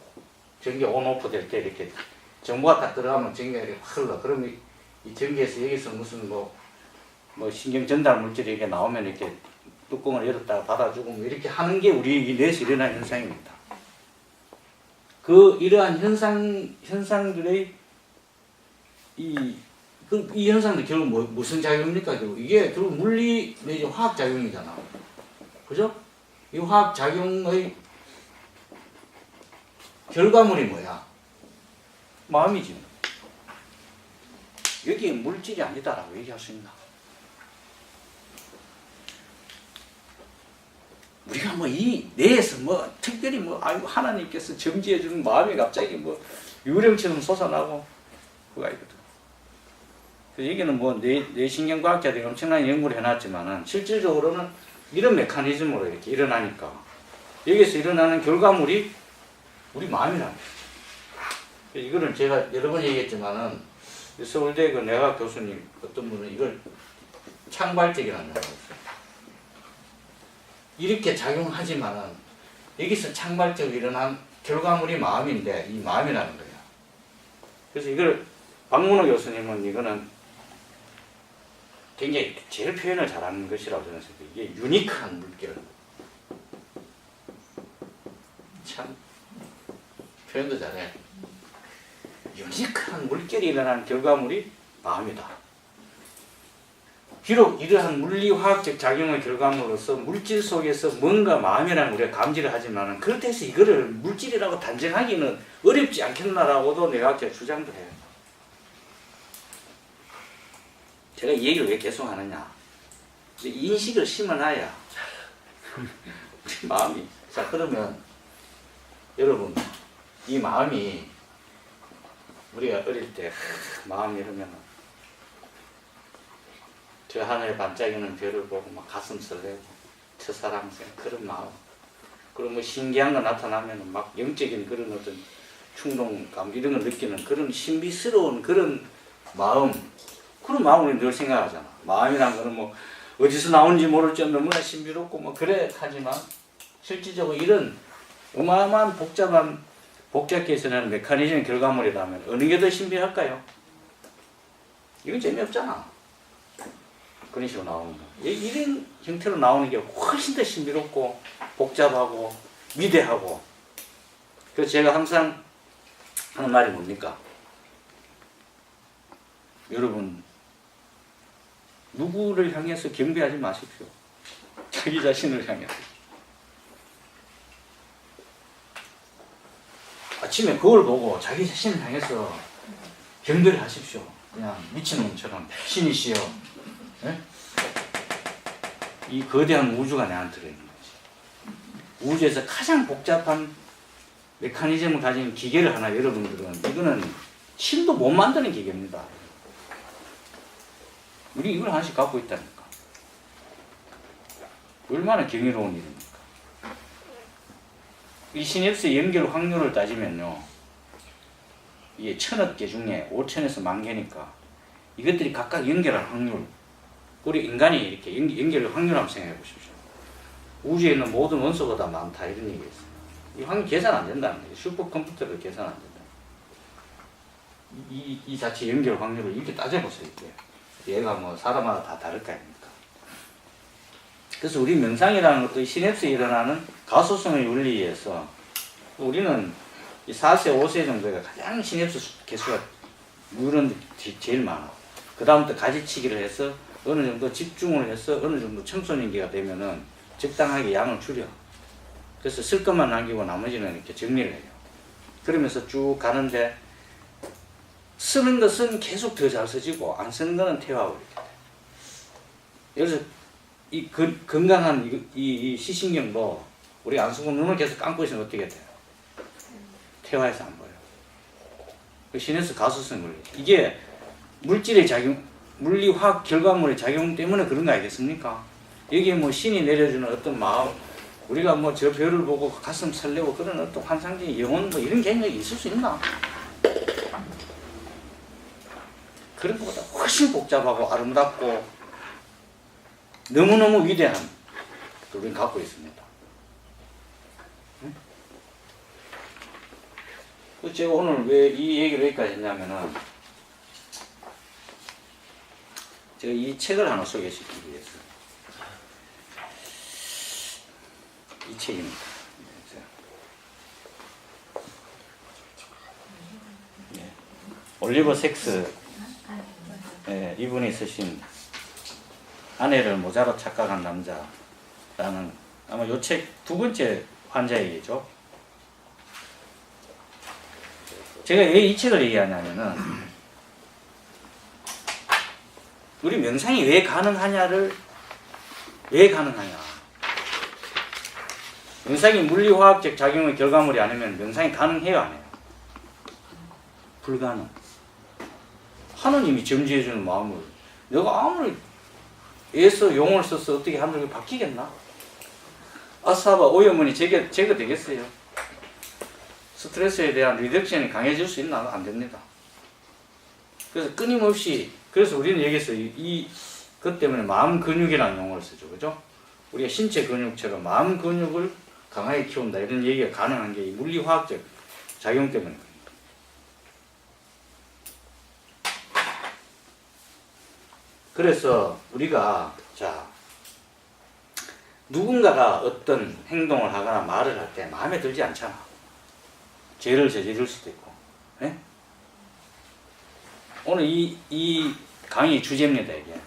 [SPEAKER 1] 전기 온오프 될 때 이렇게 정보가 딱 들어가면 전기가 이렇게 흘러. 그러면 이 전기에서 여기서 무슨 뭐 신경 전달 물질이 이렇게 나오면 이렇게 뚜껑을 열었다가 닫아주고 이렇게 하는 게 우리 이 뇌에서 일어나는 현상입니다. 이러한 현상들의 그럼 이 현상도 결국 무슨 작용입니까? 결국 이게 결국 물리 내지 화학 작용이잖아. 그죠? 이 화학 작용의 결과물이 뭐야? 마음이지. 여기에 물질이 아니다라고 얘기할 수 있나? 우리가 뭐 이 뇌에서 뭐 특별히 뭐 아이고 하나님께서 점지해 주는 마음이 갑자기 뭐 유령처럼 솟아나고 그거 아니거든. 그래서 여기는 뭐 뇌신경과학자들이 엄청난 연구를 해놨지만은 실질적으로는 이런 메커니즘으로 이렇게 일어나니까 여기서 일어나는 결과물이 우리 마음이라는 거예요. 이거는 제가 여러 번 얘기했지만은 서울대 그 내과학 교수님 어떤 분은 이걸 창발적이라는 말을 했어요. 이렇게 작용하지만은 여기서 창발적으로 일어난 결과물이 마음인데 이 마음이라는 거예요. 그래서 이걸 박문호 교수님은 이거는 굉장히 제일 표현을 잘하는 것이라고 저는 생각해요. 이게 유니크한 물결. 참 표현도 잘해. 유니크한 물결이 일어난 결과물이 마음이다. 비록 이러한 물리화학적 작용의 결과물로서 물질 속에서 뭔가 마음이라는 우리가 감지를 하지만 그렇다고 해서 이거를 물질이라고 단정하기는 어렵지 않겠나라고도 뇌과학자가 주장도 해요. 제가 이 얘기를 왜 계속 하느냐. 인식을 심어놔야 마음이. 자, 그러면 여러분 이 마음이 우리가 어릴 때 마음이 이러면 저 하늘에 반짝이는 별을 보고 막 가슴 설레고 첫사랑 그런 마음. 그리고 뭐 신기한 거 나타나면 막 영적인 그런 어떤 충동감 이런 걸 느끼는 그런 신비스러운 그런 마음. 그런 마음을 늘 생각하잖아. 마음이란 거는 뭐 어디서 나오는지 모를 정도로 너무나 신비롭고 뭐 그래 하지만 실질적으로 이런 어마어마한 복잡하게 일어나는 메커니즘 결과물이라면 어느 게 더 신비할까요? 이건 재미없잖아. 그런 식으로 나오는 거. 이런 형태로 나오는 게 훨씬 더 신비롭고 복잡하고 위대하고. 그래서 제가 항상 하는 말이 뭡니까? 여러분 누구를 향해서 경배하지 마십시오. 자기 자신을 향해서. 아침에 거울 보고 자기 자신을 향해서 경배를 하십시오. 그냥 미친놈처럼 신이시여. 네? 이 거대한 우주가 내한테 들어있는 거지. 우주에서 가장 복잡한 메커니즘을 가진 기계를 하나 여러분들은 이거는 신도 못 만드는 기계입니다. 우리 이걸 하나씩 갖고 있다니까. 얼마나 경이로운 일입니까? 이 시냅스 연결 확률을 따지면요, 이게 1000억 개 중에 5000에서 10,000개니까 이것들이 각각 연결할 확률, 우리 인간이 이렇게 연결 확률 한번 생각해 보십시오. 우주에 있는 모든 원소보다 많다 이런 얘기가 있어요. 이 확률 계산 안 된다는 거예요. 슈퍼컴퓨터로 계산 안 된다. 이 자체 연결 확률을 이렇게 따져보세요. 이렇게. 얘가 뭐 사람마다 다 다를 거 아닙니까? 그래서 우리 명상이라는 것도 시냅스에 일어나는 가소성의 원리에 의해서 우리는 4세, 5세 정도가 가장 시냅스 개수가 누런 제일 많아. 그 다음부터 가지치기를 해서 어느 정도 집중을 해서 어느 정도 청소년기가 되면은 적당하게 양을 줄여. 그래서 쓸 것만 남기고 나머지는 이렇게 정리를 해요. 그러면서 쭉 가는데 쓰는 것은 계속 더 잘 써지고 안 쓰는 것은 퇴화하고 이렇게 돼요. 그래서 이 건강한 이 시신경도 우리 안 쓰고 눈을 계속 감고 있으면 어떻게 돼요? 퇴화해서 안 보여요. 그 시냅스 가소성 원리. 이게 물질의 작용, 물리화학 결과물의 작용 때문에 그런 거 아니겠습니까? 여기에 뭐 신이 내려주는 어떤 마음, 우리가 뭐 저 별을 보고 가슴 설레고 그런 어떤 환상적인 영혼 뭐 이런 개념이 있을 수 있나? 그런 것보다 훨씬 복잡하고 아름답고 너무너무 위대한 걸 우리는 갖고 있습니다. 응? 그래서 제가 오늘 왜 이 얘기를 여기까지 했냐면은 제가 이 책을 하나 소개시키기 위해서 이 책입니다. 네. 올리버 섹스 예, 이분이 쓰신 아내를 모자로 착각한 남자라는 아마 요 책 두 번째 환자 얘기죠. 제가 왜 이 책을 얘기하냐면은 우리 명상이 왜 가능하냐 명상이 물리화학적 작용의 결과물이 아니면 명상이 가능해요 안 해요? 불가능. 하느님이 점지해주는 마음을 내가 아무리 애써 용어를 써서 어떻게 하면 바뀌겠나? 아사바 오염원이 제거되겠어요? 스트레스에 대한 리덕션이 강해질 수 있나? 안 됩니다. 그래서 끊임없이 그래서 우리는 여기서 그 때문에 마음 근육이라는 용어를 쓰죠. 그죠? 우리가 신체 근육처럼 마음 근육을 강하게 키운다 이런 얘기가 가능한 게 이 물리화학적 작용 때문입니다. 그래서 우리가 누군가가 어떤 행동을 하거나 말을 할 때 마음에 들지 않잖아. 죄를 저지를 수도 있고. 네? 오늘 이 강의 주제입니다. 이게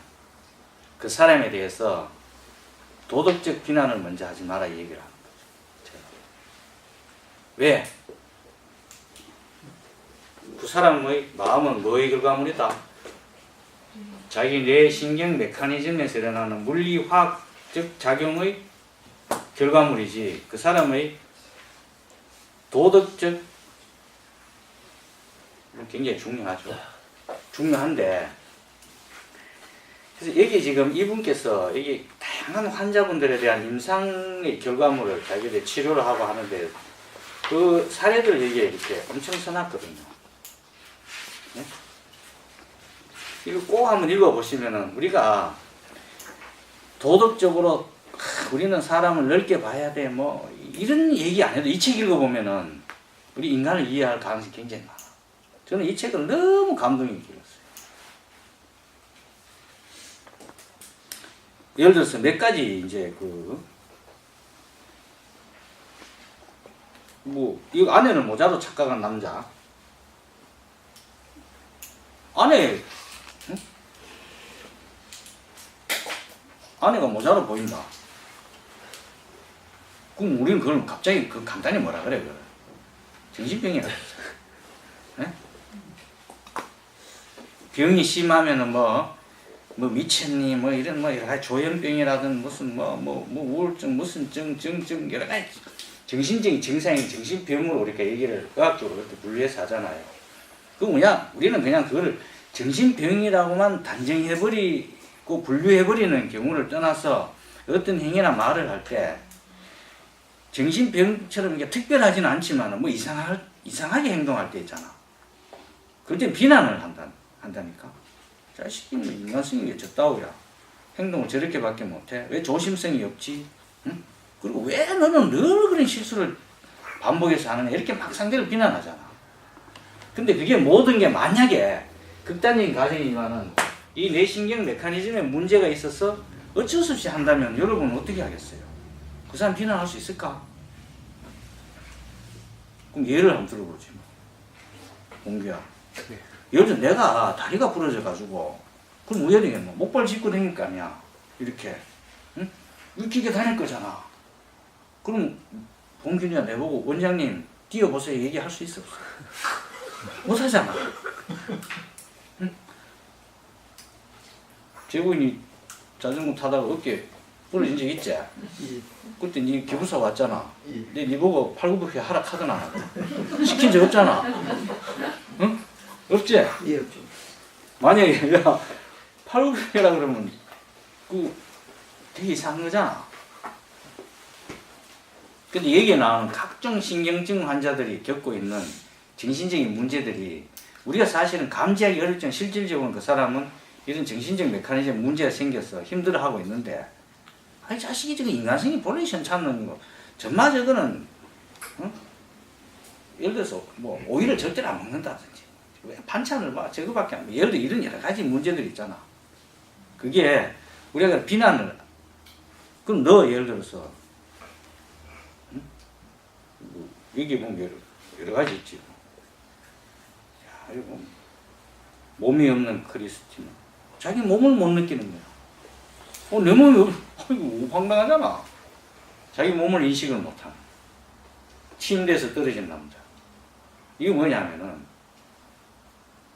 [SPEAKER 1] 그 사람에 대해서 도덕적 비난을 먼저 하지 마라 이 얘기를 하는 거죠. 왜? 그 사람의 마음은 뭐의 결과물이다? 자기 뇌 신경 메커니즘에서 일어나는 물리화학적 작용의 결과물이지 그 사람의 도덕적 굉장히 중요하죠. 중요한데 그래서 여기 지금 이분께서 여기 다양한 환자분들에 대한 임상의 결과물을 자기들이 치료를 하고 하는데 그 사례들 여기에 이렇게 엄청 써놨거든요. 네? 이거 꼭 한번 읽어보시면은 우리가 도덕적으로 우리는 사람을 넓게 봐야 돼 뭐 이런 얘기 안 해도 이 책 읽어보면은 우리 인간을 이해할 가능성이 굉장히 많아. 저는 이 책을 너무 감동이 길었어요. 예를 들어서 몇 가지 이제 이 아내는 모자로 착각한 남자. 아내가 모자로 보인다. 그럼 우리는 그걸 갑자기 간단히 뭐라 그래, 그걸. 정신병이라 그러죠. 네? 병이 심하면은 뭐 미쳤니, 이런 여러 가지 조현병이라든 무슨 우울증, 무슨 증, 여러 가지 정신적인 증상이 정신병으로 우리가 얘기를 의학적으로 그렇게 분류해서 하잖아요. 그 우리는 그냥 그거를 정신병이라고만 단정해버리고 분류해버리는 경우를 떠나서 어떤 행위나 말을 할 때 정신병처럼 이게 특별하지는 않지만 이상하게 행동할 때 있잖아. 그럴 때 비난을 한다니까. 자식이 인간성이 왜 저따오야? 행동을 저렇게밖에 못해? 왜 조심성이 없지? 응? 그리고 왜 너는 늘 그런 실수를 반복해서 하느냐? 이렇게 막 상대를 비난하잖아. 근데 그게 모든 게 만약에 극단적인 가정이지만은 이 뇌신경 메커니즘에 문제가 있어서 어쩔 수 없이 한다면 여러분은 어떻게 하겠어요? 그 사람 비난할 수 있을까? 그럼 예를 한번 들어보지 뭐. 공규야. 예를 들어 내가 다리가 부러져가지고 그럼 왜 되겠노? 목발 짚고 다닐 거 아니야. 이렇게. 응? 웃기게 다닐 거잖아. 그럼 봉균이가 내보고 원장님 뛰어보세요 얘기할 수 있어 없어? 못하잖아. 응? 재구인이 자전거 타다가 어깨 부러진 적 있지? 그때 니 기부사 왔잖아. 근데 니 보고 팔굽혀펴기 하라 하더나. 시킨 적 없잖아. 응? 없지?
[SPEAKER 3] 예, 없죠.
[SPEAKER 1] 만약에 야 팔굽혀펴기라 그러면 되게 이상한 거잖아. 근데 여기에 나오는 각종 신경증 환자들이 겪고 있는 정신적인 문제들이 우리가 사실은 감지하기 어렵지만 실질적으로 그 사람은 이런 정신적 메커니즘 문제가 생겨서 힘들어하고 있는데 아니 자식이 지금 인간성이 본래 현찮는 거 정말 저거는 예를 들어서 오이를 절대로 안 먹는다든지 왜 반찬을 저거밖에 안 먹어. 예를 들어 이런 여러 가지 문제들이 있잖아. 그게 우리가 비난을 그럼 너 예를 들어서 여기 보면 여러 가지 있지. 야, 이거 몸이 없는 크리스티나 자기 몸을 못 느끼는 거야. 내 몸이 아이고 황당하잖아. 자기 몸을 인식을 못하는 침대에서 떨어진 남자. 이게 뭐냐면은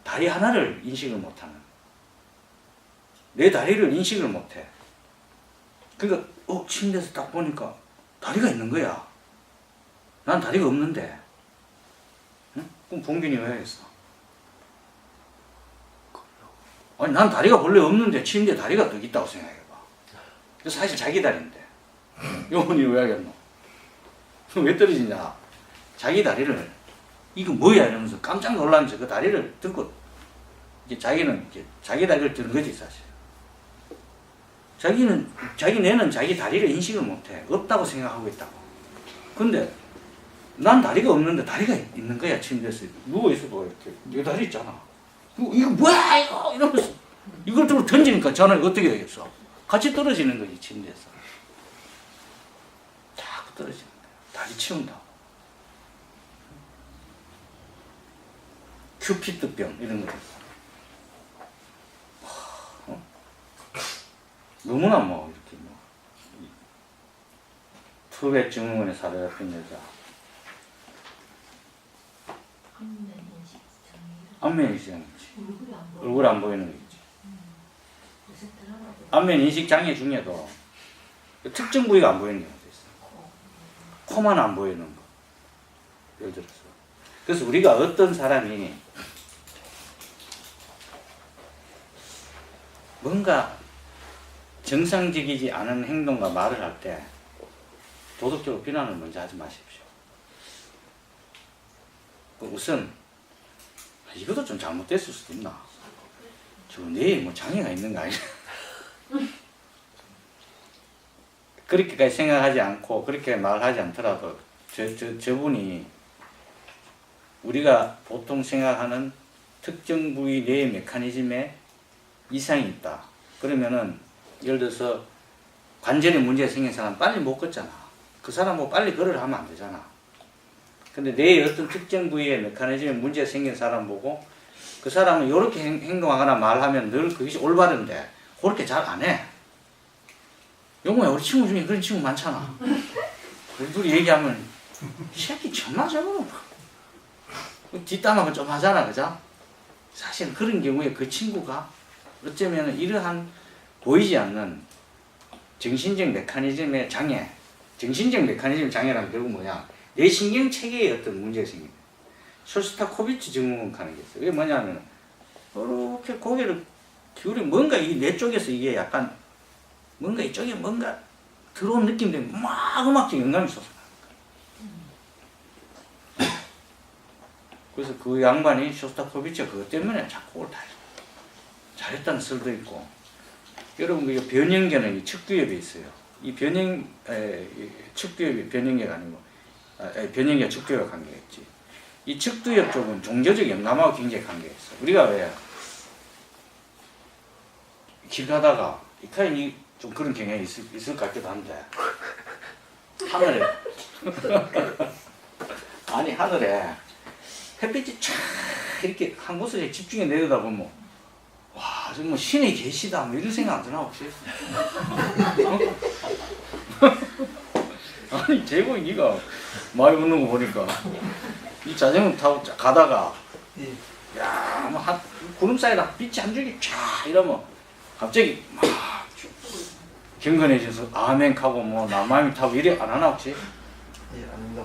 [SPEAKER 1] 다리 하나를 인식을 못하는, 내 다리를 인식을 못해. 그러니까 침대에서 딱 보니까 다리가 있는 거야. 난 다리가 없는데. 응? 그럼 봉균이 왜 했어? 아니 난 다리가 원래 없는데 침대에 다리가 더 있다고 생각해봐. 그래서 사실 자기 다리인데 영혼이 왜 하겠노? 왜 떨어지냐? 자기 다리를 이거 뭐야 이러면서 깜짝 놀라면서 그 다리를 들고 이제 자기는 이제 자기 다리를 드는 거지 사실. 자기 뇌는 자기 다리를 인식을 못해. 없다고 생각하고 있다고. 근데 난 다리가 없는데 다리가 있는 거야. 침대에서 누워있어도 이렇게 내 다리 있잖아. 이거 뭐야 이거 이러면서 이걸 좀 던지니까 저는 어떻게 하겠어? 같이 떨어지는 거지 침대에서. 딱 떨어지는 거야. 다리 치운다고. 큐피드병 이런 거. 너무나 뭐 이렇게 뭐 투백 증후군에 사로잡힌 여자. 안면 인식 장애지. 얼굴 안 보이는 거 있지. 안면 인식 장애 중에도 특정 부위가 안 보이는 경우도 있어. 코만 안 보이는 거. 예를 들어서. 그래서 우리가 어떤 사람이 뭔가 정상적이지 않은 행동과 말을 할 때 도덕적으로 비난을 먼저 하지 마십시오. 우선 이것도 좀 잘못됐을 수도 있나? 저 뇌에 뭐 장애가 있는 거 아니야? 그렇게까지 생각하지 않고 그렇게 말하지 않더라도 저분이 우리가 보통 생각하는 특정 부위 뇌 메커니즘에 이상이 있다. 그러면은 예를 들어서 관절에 문제가 생긴 사람 빨리 못 걷잖아. 그 사람 뭐 빨리 걸으라 하면 안 되잖아. 근데 뇌의 어떤 특정 부위의 메커니즘에 문제가 생긴 사람 보고 그 사람은 이렇게 행동하거나 말하면 늘 그것이 올바른데 그렇게 잘 안 해. 영호야 우리 친구 중에 그런 친구 많잖아. 우리 둘이 얘기하면 이 새끼 정말 저거 뒷담화가 좀 하잖아. 그죠? 사실 그런 경우에 그 친구가 어쩌면 이러한 보이지 않는 정신적 메커니즘의 장애, 정신적 메커니즘 장애라는 결국 뭐냐? 뇌 신경 체계에 어떤 문제가 생깁니다. 쇼스타코비치 증후군 하는 게 있어요. 이게 뭐냐면 이렇게 고개를 기울이 뭔가 이 뇌 쪽에서 이게 약간 뭔가 이쪽에 뭔가 들어온 느낌 때문에 막 음악적 영감이 솟아나는 거예요. 그래서 그 양반이 쇼스타코비치가 그것 때문에 작곡을 다 잘했다는 설도 있고. 여러분 그 변형계는 이 측두엽에 있어요. 이 측두엽이 변형계가 아니고 변형계와 측두엽과 관계가 있지. 이 측두엽 쪽은 종교적 영감하고 굉장히 관계가 있어. 우리가 왜 길 가다가 이카인이 좀 그런 경향이 있을 것 같기도 한데 하늘에 아니 하늘에 햇빛이 쫙 이렇게 한 곳에 집중해 내려다보면 와 정말 신의 계시다 뭐 이런 생각 안 드나 혹시? 아니 제국이 니가 많이 웃는 거 보니까 이 자전거 타고 가다가 야 뭐 한 구름 사이다 빛이 한 줄기 쫙 이러면 갑자기 막 경건해져서 아멘 하고 뭐 남아미 타고 이래 안 하나 혹시?
[SPEAKER 3] 예, 아닙니다.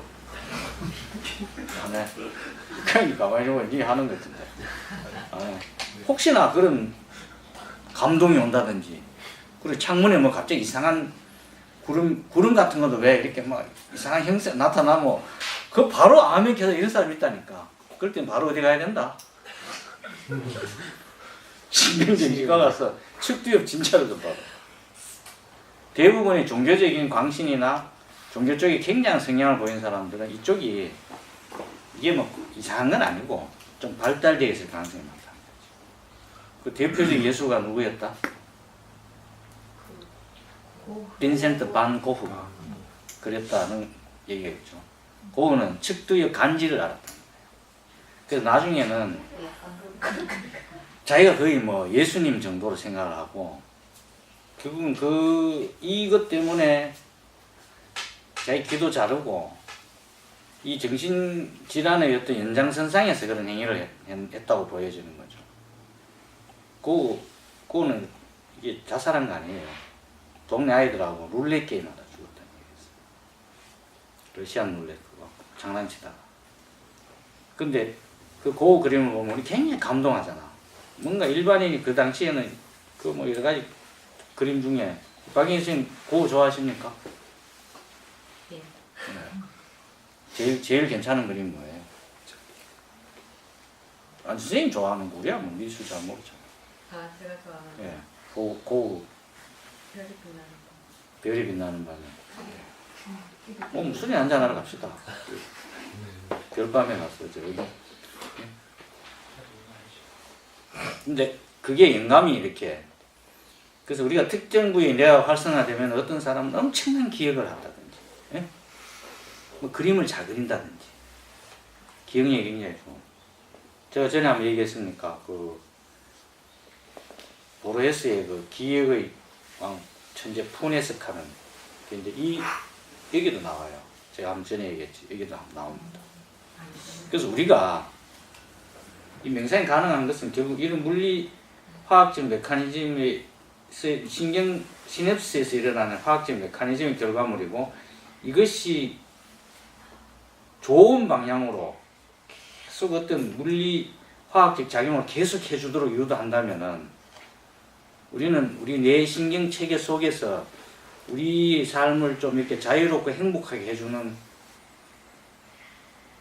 [SPEAKER 1] 안 해. 그냥 가만히 보면 니 하는 것 같은데. 안 해. 혹시나 그런 감동이 온다든지 그리고 창문에 뭐 갑자기 이상한 구름 같은 것도 왜 이렇게 막 이상한 형태 나타나면 그 바로 아멘 켜서 이런 사람이 있다니까. 그럴 땐 바로 어디 가야 된다? 신경정신과 가서 측두엽 진찰을 좀 봐봐. 대부분의 종교적인 광신이나 종교 쪽에 굉장한 성향을 보이는 사람들은 이쪽이 이게 뭐 이상한 건 아니고 좀 발달되어 있을 가능성이 많다. 그 대표적 예수가 누구였다? 빈센트 반 고흐 그랬다는 얘기가 있죠. 고흐는 측두엽 간지를 알았다. 그래서 나중에는 자기가 거의 뭐 예수님 정도로 생각을 하고 결국은 이것 때문에 자기 기도 자르고 이 정신질환의 어떤 연장선상에서 그런 행위를 했다고 보여지는 거죠. 그거는 이게 자살한 거 아니에요. 동네 아이들하고 룰렛 게임하다 죽었다는 얘기였어요. 러시안 룰렛 그거 장난치다가. 근데 그 그림을 보면 우리 굉장히 감동하잖아. 뭔가 일반인이 그 당시에는 그 뭐 여러 가지 그림 중에 박인희 선생님 그거 좋아하십니까?
[SPEAKER 5] 예.
[SPEAKER 1] 네. 제일 괜찮은 그림 뭐예요? 아니 선생님 좋아하는 거 우리야 뭐 미술 잘 모르잖아.
[SPEAKER 5] 아, 제가 좋아하는
[SPEAKER 1] 예.
[SPEAKER 5] 별이 빛나는 거.
[SPEAKER 1] 별이 빛나는 밤에. 술이 한잔하러 갑시다. 별밤에 갔어 저기. 근데 그게 영감이 이렇게. 그래서 우리가 특정 부위의 뇌가 활성화되면 어떤 사람은 엄청난 기억을 한다든지, 예? 뭐 그림을 잘 그린다든지, 기억력이 굉장히 좋은. 제가 전에 한번 얘기했으니까 보르헤스의 그 기억의 왕 천재 푸네스카는 이제 여기도 나와요. 제가 한번 전에 얘기했지. 여기도 나옵니다. 그래서 우리가 이 명상이 가능한 것은 결국 이런 물리 화학적 메커니즘의 신경 시냅스에서 일어나는 화학적 메커니즘의 결과물이고 이것이 좋은 방향으로 계속 어떤 물리 화학적 작용을 계속 해주도록 유도한다면은 우리는 우리 뇌 신경 체계 속에서 우리 삶을 좀 이렇게 자유롭고 행복하게 해주는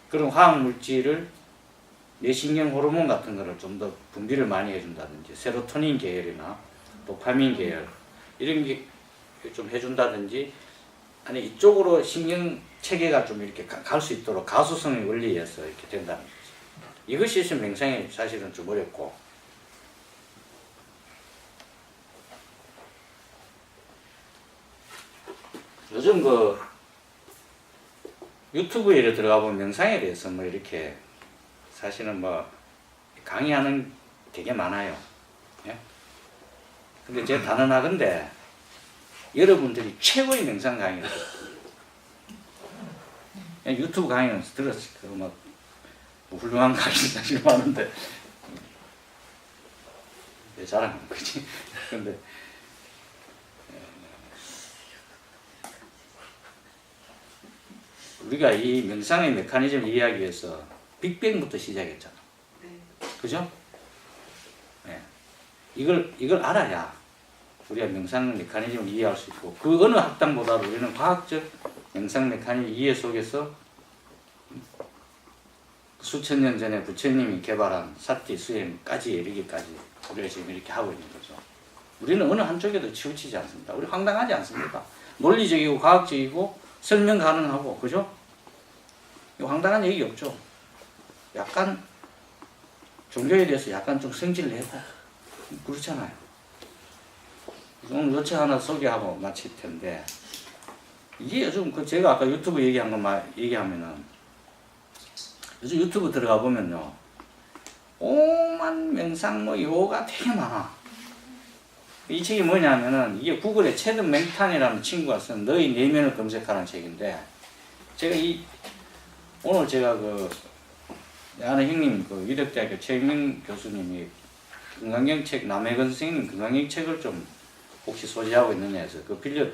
[SPEAKER 1] 그런 화학 물질을 뇌신경 호르몬 같은 거를 좀 더 분비를 많이 해준다든지 세로토닌 계열이나 도파민 계열 이런 게 좀 해준다든지 아니 이쪽으로 신경 체계가 좀 이렇게 갈 수 있도록 가소성의 원리에 의해서 이렇게 된다는 거죠. 이것이 있으면 명상이 사실은 좀 어렵고 요즘 유튜브에 이렇게 들어가 보면 명상에 대해서 뭐 이렇게 사실은 뭐 강의하는 되게 많아요. 예? 근데 제 단언하건대 여러분들이 최고의 명상 강의를 유튜브 강의는 들었을 거예요. 뭐 훌륭한 강의는 사실 많은데 내 자랑하는 거지. 근데 우리가 이 명상의 메커니즘을 이해하기 위해서 빅뱅부터 시작했잖아. 그죠? 네. 이걸 알아야 우리가 명상 메커니즘을 이해할 수 있고 그 어느 학당보다도 우리는 과학적 명상 메커니즘 이해 속에서 수천 년 전에 부처님이 개발한 사티 수행까지 이르기까지 우리가 지금 이렇게 하고 있는 거죠. 우리는 어느 한쪽에도 치우치지 않습니다. 우리 황당하지 않습니다. 논리적이고 과학적이고 설명 가능하고 그죠? 황당한 얘기 없죠. 약간 종교에 대해서 약간 좀 성질내고 그렇잖아요. 오늘 요체 하나 소개하고 마칠 텐데 이게 요즘 제가 아까 유튜브 얘기한 것만 얘기하면은 요즘 유튜브 들어가 보면요 오만 명상 뭐 요가 되게 많아. 이 책이 뭐냐면은 이게 구글에 체드 맹탄이라는 친구가 쓴 너의 내면을 검색하라는 책인데 제가 오늘 제가 아는 형님 위덕대학교 최영민 교수님이 건강경 책 남해건 선생님 건강경 책을 좀 혹시 소지하고 있느냐 해서 빌려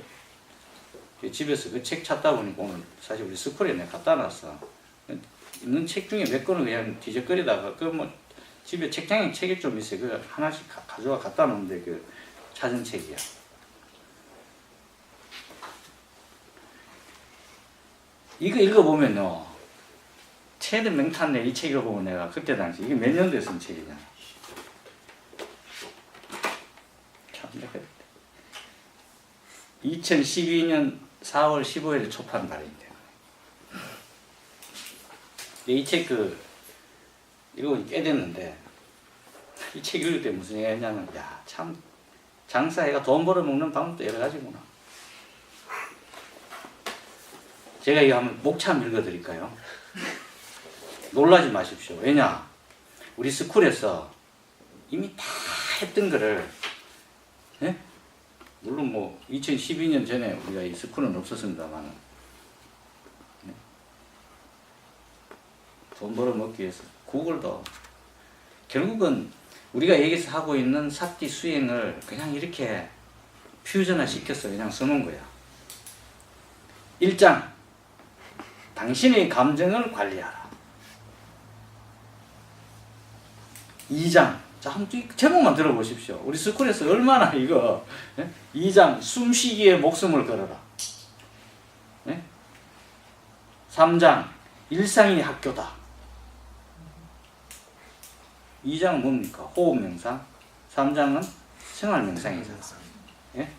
[SPEAKER 1] 집에서 그 책 찾다 보니까 오늘 사실 우리 스쿨에 내가 갖다 놨어. 있는 책 중에 몇 권을 그냥 뒤적거리다가 뭐 집에 책장에 책이 좀 있어요. 그 하나씩 가져와 갖다 놓는데 찾은 책이야. 이거 읽어보면요. 체드 맹탄네 이 책 읽어보면 내가 그때 당시 이게 몇 년도에 쓴 책이냐. 참 내가 2012년 4월 15일에 초판 발행돼요. 이 책 읽어 꽤 됐는데 이 책 읽을 때 무슨 얘기가 했냐면 야 참 장사해가 돈 벌어먹는 방법도 여러 가지구나. 제가 이거 한번 목참 읽어드릴까요? 놀라지 마십시오. 왜냐? 우리 스쿨에서 이미 다 했던 거를, 예? 물론 뭐 2012년 전에 우리가 이 스쿨은 없었습니다만, 예? 돈 벌어먹기 위해서 구글도 결국은 우리가 여기서 하고 있는 사티 수행을 그냥 이렇게 퓨전화 시켜서 그냥 써놓은 거야. 1장, 당신의 감정을 관리하라. 2장, 자, 한번 제목만 들어보십시오. 우리 스쿨에서 얼마나 이거, 예? 2장, 숨쉬기에 목숨을 걸어라. 예? 3장, 일상이 학교다. 2장은 뭡니까? 호흡 명상. 3장은 생활 명상이잖아. 예?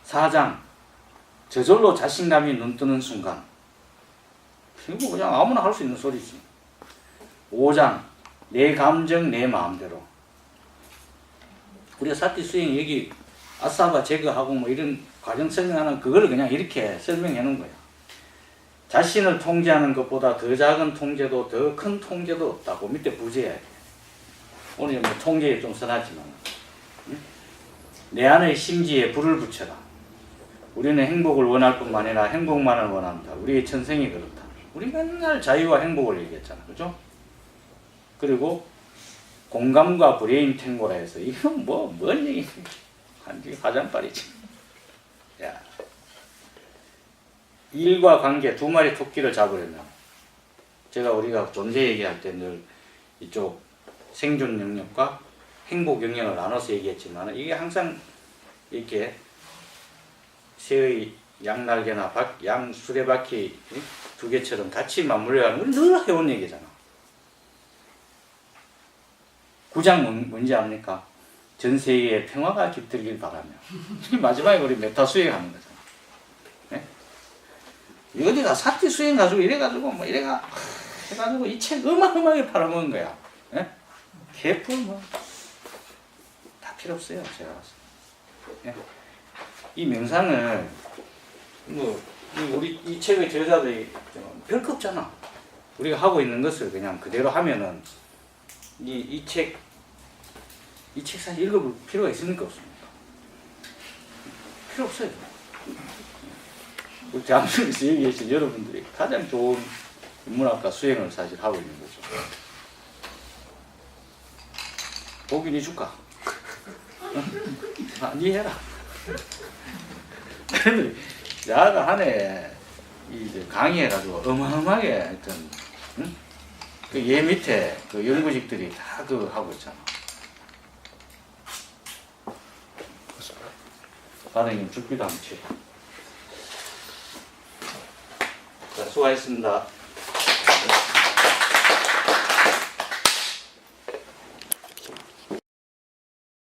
[SPEAKER 1] 4장, 저절로 자신감이 눈뜨는 순간. 이거 그냥 아무나 할 수 있는 소리지. 5장, 내 감정 내 마음대로. 우리가 사티 수행 여기 아사바 제거하고 뭐 이런 과정 설명하는 그거를 그냥 이렇게 설명해 놓은 거야. 자신을 통제하는 것보다 더 작은 통제도 더 큰 통제도 없다고 밑에 부제해야 돼. 오늘 뭐 통제에 좀 써놨지만, 응? 내 안의 심지에 불을 붙여라. 우리는 행복을 원할 뿐만 아니라 행복만을 원한다. 우리의 천성이 그렇다. 우리 맨날 자유와 행복을 얘기했잖아, 그죠? 그리고 공감과 브레인 탱고라 해서 이건 뭔 얘기? 완전히 화장빨이지. 야, 일과 관계 두 마리 토끼를 잡으려면 제가 우리가 존재 얘기할 때 늘 이쪽 생존 영역과 행복 영역을 나눠서 얘기했지만 이게 항상 이렇게 새의 양날개나 양 수레바퀴 두 개처럼 같이 맞물려가는 걸 늘 해온 얘기잖아. 9장 뭔지 압니까? 전 세계에 평화가 깃들길 바라며. 마지막에 우리 메타 수행하는 거잖아. 네? 어디가 사티 수행 가지고 이래가지고 뭐 이래가 해가지고 이 책 어마어마하게 팔아먹은 거야. 네? 개풀 뭐 다 필요 없어요. 제가 봤을 때. 네? 이 명상을 뭐 우리 이 책의 저자들이 별거 없잖아. 우리가 하고 있는 것을 그냥 그대로 하면은 이 책 사실 읽어볼 필요가 있습니까? 없습니까? 필요 없어요. 우리 대한민국에서 여기 계신 여러분들이 가장 좋은 인문학과 수행을 사실 하고 있는 거죠. 보기 니 줄까? 니 해라. 그러면 야가 한 해 강의해가지고 어마어마하게 하여튼 응? 그 얘 밑에 그 연구직들이 다 그 하고 있잖아. 반응님 죽기도 한번 치. 자, 수고하셨습니다.